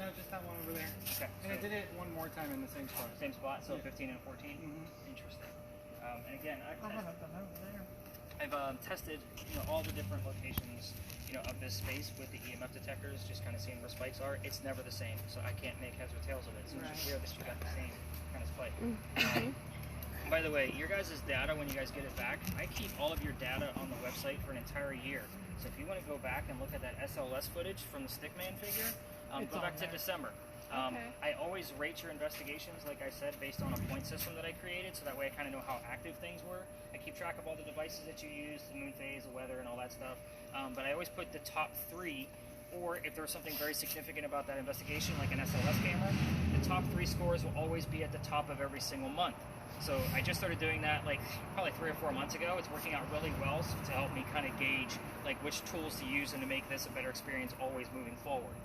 No, just that one over there. Okay. And I did it one more time in the same spot. Same spot, so Yeah. 15 and 14? Mhm. Interesting. And again, I've there. tested all the different locations of this space with the EMF detectors, just kind of seeing where spikes are. It's never the same, so I can't make heads or tails of it. So it's just weird that you got the same kind of spike. By the way, your guys' data, when you guys get it back, I keep all of your data on the website for an entire year. So if you want to go back and look at that SLS footage from the Stickman figure, go back to December. I always rate your investigations, like I said, based on a point system that I created, so that way I kind of know how active things were. I keep track of all the devices that you use, the moon phase, the weather, and all that stuff. But I always put the top 3, or if there was something very significant about that investigation, like an SLS camera, the top 3 scores will always be at the top of every single month. So I just started doing that like probably 3 or 4 months ago. It's working out really well to help me kind of gauge like which tools to use and to make this a better experience always moving forward.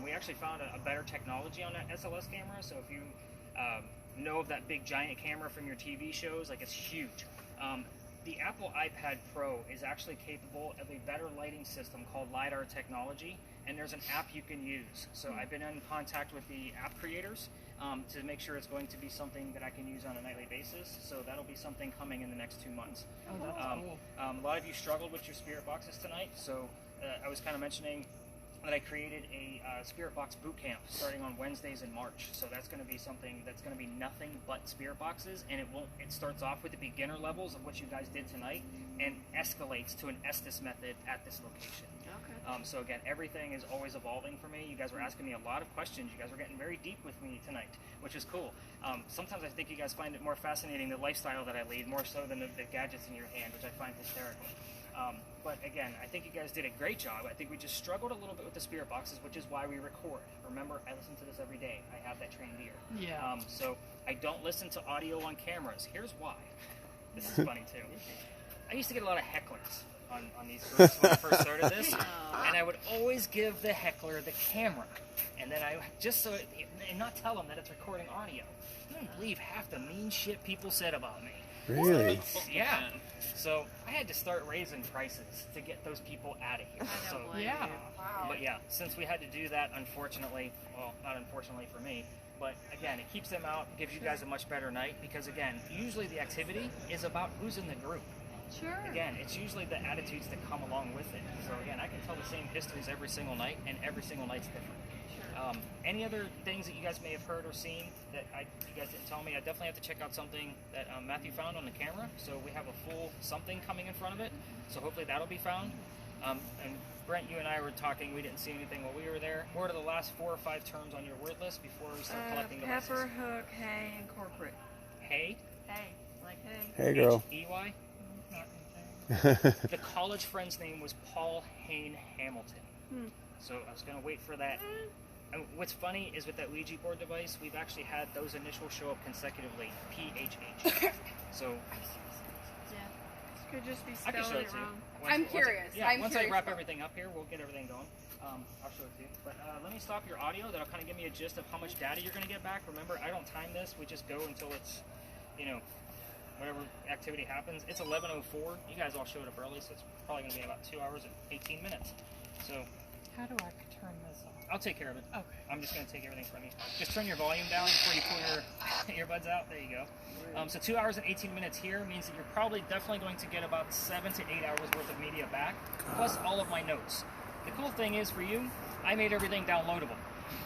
We actually found a better technology on that SLS camera. So if you know of that big giant camera from your TV shows, like it's huge. The Apple iPad Pro is actually capable of a better lighting system called LiDAR technology, and there's an app you can use. So I've been in contact with the app creators to make sure it's going to be something that I can use on a nightly basis. So that'll be something coming in the next 2 months. Oh, that's cool. A lot of you struggled with your spirit boxes tonight, so I was kind of mentioning that I created a Spirit Box boot camp starting on Wednesdays in March. So that's going to be something that's going to be nothing but Spirit Boxes, and it starts off with the beginner levels of what you guys did tonight and escalates to an Estes method at this location. Okay. So again, everything is always evolving for me. You guys were asking me a lot of questions. You guys were getting very deep with me tonight, which is cool. Sometimes I think you guys find it more fascinating, the lifestyle that I lead, more so than the gadgets in your hand, which I find hysterical. But again, I think you guys did a great job. I think we just struggled a little bit with the spirit boxes, which is why we record. Remember, I listen to this every day. I have that trained ear. Yeah. So I don't listen to audio on cameras. Here's why. This is funny too. I used to get a lot of hecklers on these groups when I first started this, and I would always give the heckler the camera, and then I just so and not tell them that it's recording audio. You don't believe half the mean shit people said about me. Really? Yeah. So I had to start raising prices to get those people out of here. I don't So blame yeah. you. but yeah, since we had to do that, unfortunately, well, not unfortunately for me, but again, it keeps them out, gives you guys a much better night, because again, usually the activity is about who's in the group. Sure. Again, it's usually the attitudes that come along with it. So again, I can tell the same histories every single night, and every single night's different. Any other things that you guys may have heard or seen that you guys didn't tell me? I definitely have to check out something that Matthew found on the camera. So we have a full something coming in front of it. So hopefully that'll be found. And Brent, you and I were talking. We didn't see anything while we were there. What are the last 4 or 5 terms on your word list before we start collecting devices? Pepper, hook, hay, and corporate. Hay? Hay, like hay. Hey, girl. H-E-Y? That's The college friend's name was Paul Hain Hamilton. So I was going to wait for that. And what's funny is with that Ouija board device, we've actually had those initials show up consecutively. PHH. So Could just be I can show spelling it it to you. wrong. I'm curious. I'm once curious I wrap about it. everything up here, we'll get everything going. I'll show it to you. But let me stop your audio. That'll kind of give me a gist of how much data you're going to get back. Remember, I don't time this. We just go until it's, whatever activity happens. It's 11:04. You guys all showed up early, so it's probably going to be about 2 hours and 18 minutes. So How do I turn this off? I'll take care of it. Okay. I'm just going to take everything from you. Just turn your volume down before you pull your earbuds out. There you go. So 2 hours and 18 minutes here means that you're probably definitely going to get about 7 to 8 hours worth of media back, plus all of my notes. The cool thing is for you, I made everything downloadable.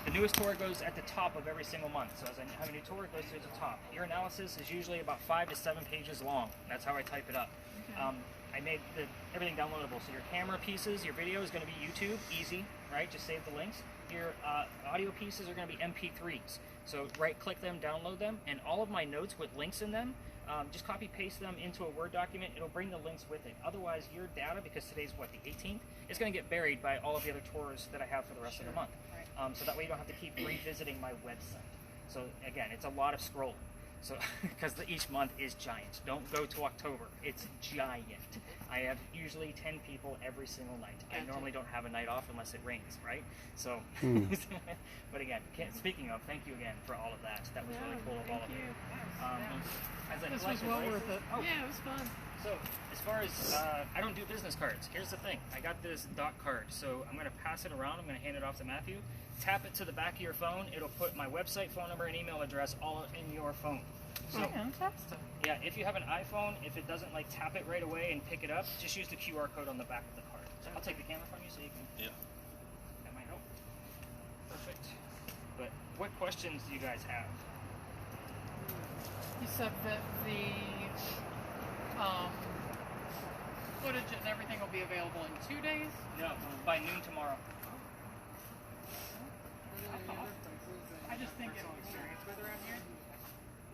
The newest tour goes at the top of every single month. So as I have a new tour, it goes to the top. Your analysis is usually about 5 to 7 pages long. That's how I type it up. I made everything downloadable. So your camera pieces, your video is going to be YouTube, easy, right? Just save the links. Your audio pieces are going to be MP3s. So right-click them, download them, and all of my notes with links in them, just copy-paste them into a Word document. It'll bring the links with it. Otherwise, your data, because today's, the 18th, is going to get buried by all of the other tours that I have for the rest of the month. So that way you don't have to keep revisiting my website. So again, it's a lot of scrolling. So, because each month is giant. Don't go to October. It's giant. I have usually 10 people every single night. I normally don't have a night off unless it rains, right? So, but again, speaking of, thank you again for all of that. That was really cool of all of you. As I This was collected well devices- worth it. Oh, Yeah, it was fun. so, as far as, I don't do business cards. Here's the thing. I got this dot card, so I'm going to pass it around. I'm going to hand it off to Matthew. Tap it to the back of your phone. It'll put my website, phone number, and email address all in your phone. So, Fantastic. yeah, if you have an iPhone, if it doesn't, tap it right away and pick it up, just use the QR code on the back of the card. I'll take the camera from you so you can... Yeah. That might help. Perfect. But what questions do you guys have? You said that the footage and everything will be available in 2 days. No, by noon tomorrow. I just think it'll experience with around here.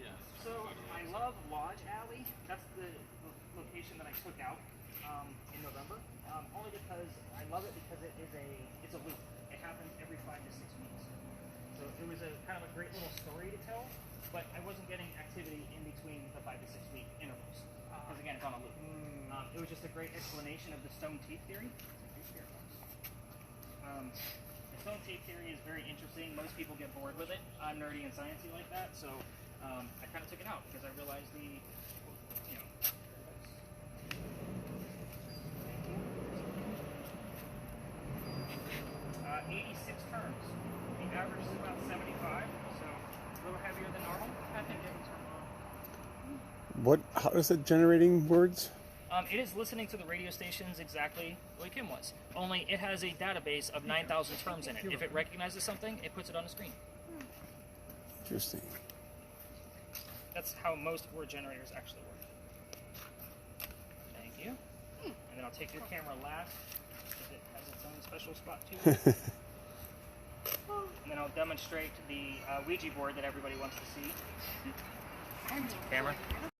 Yeah. So I love Lodge Alley. That's the location that I took out in November. Only because I love it because it's a loop. It happens every 5 to 6 weeks. So it was a kind of a great little story to tell. but I wasn't getting activity in between the 5 to 6 week intervals. Because again, it's on a loop. It was just a great explanation of the stone teeth theory. The stone teeth theory is very interesting. Most people get bored with it. I'm nerdy and sciencey like that, so I kind of took it out because I realized 86 terms. The average is about 75, so a little heavier than normal. I think it was How is it generating words? It is listening to the radio stations exactly like Kim was. Only it has a database of 9,000 terms in it. If it recognizes something, it puts it on the screen. Interesting. That's how most word generators actually work. Thank you. And then I'll take your camera last, because it has its own special spot too. And then I'll demonstrate the Ouija board that everybody wants to see. Camera.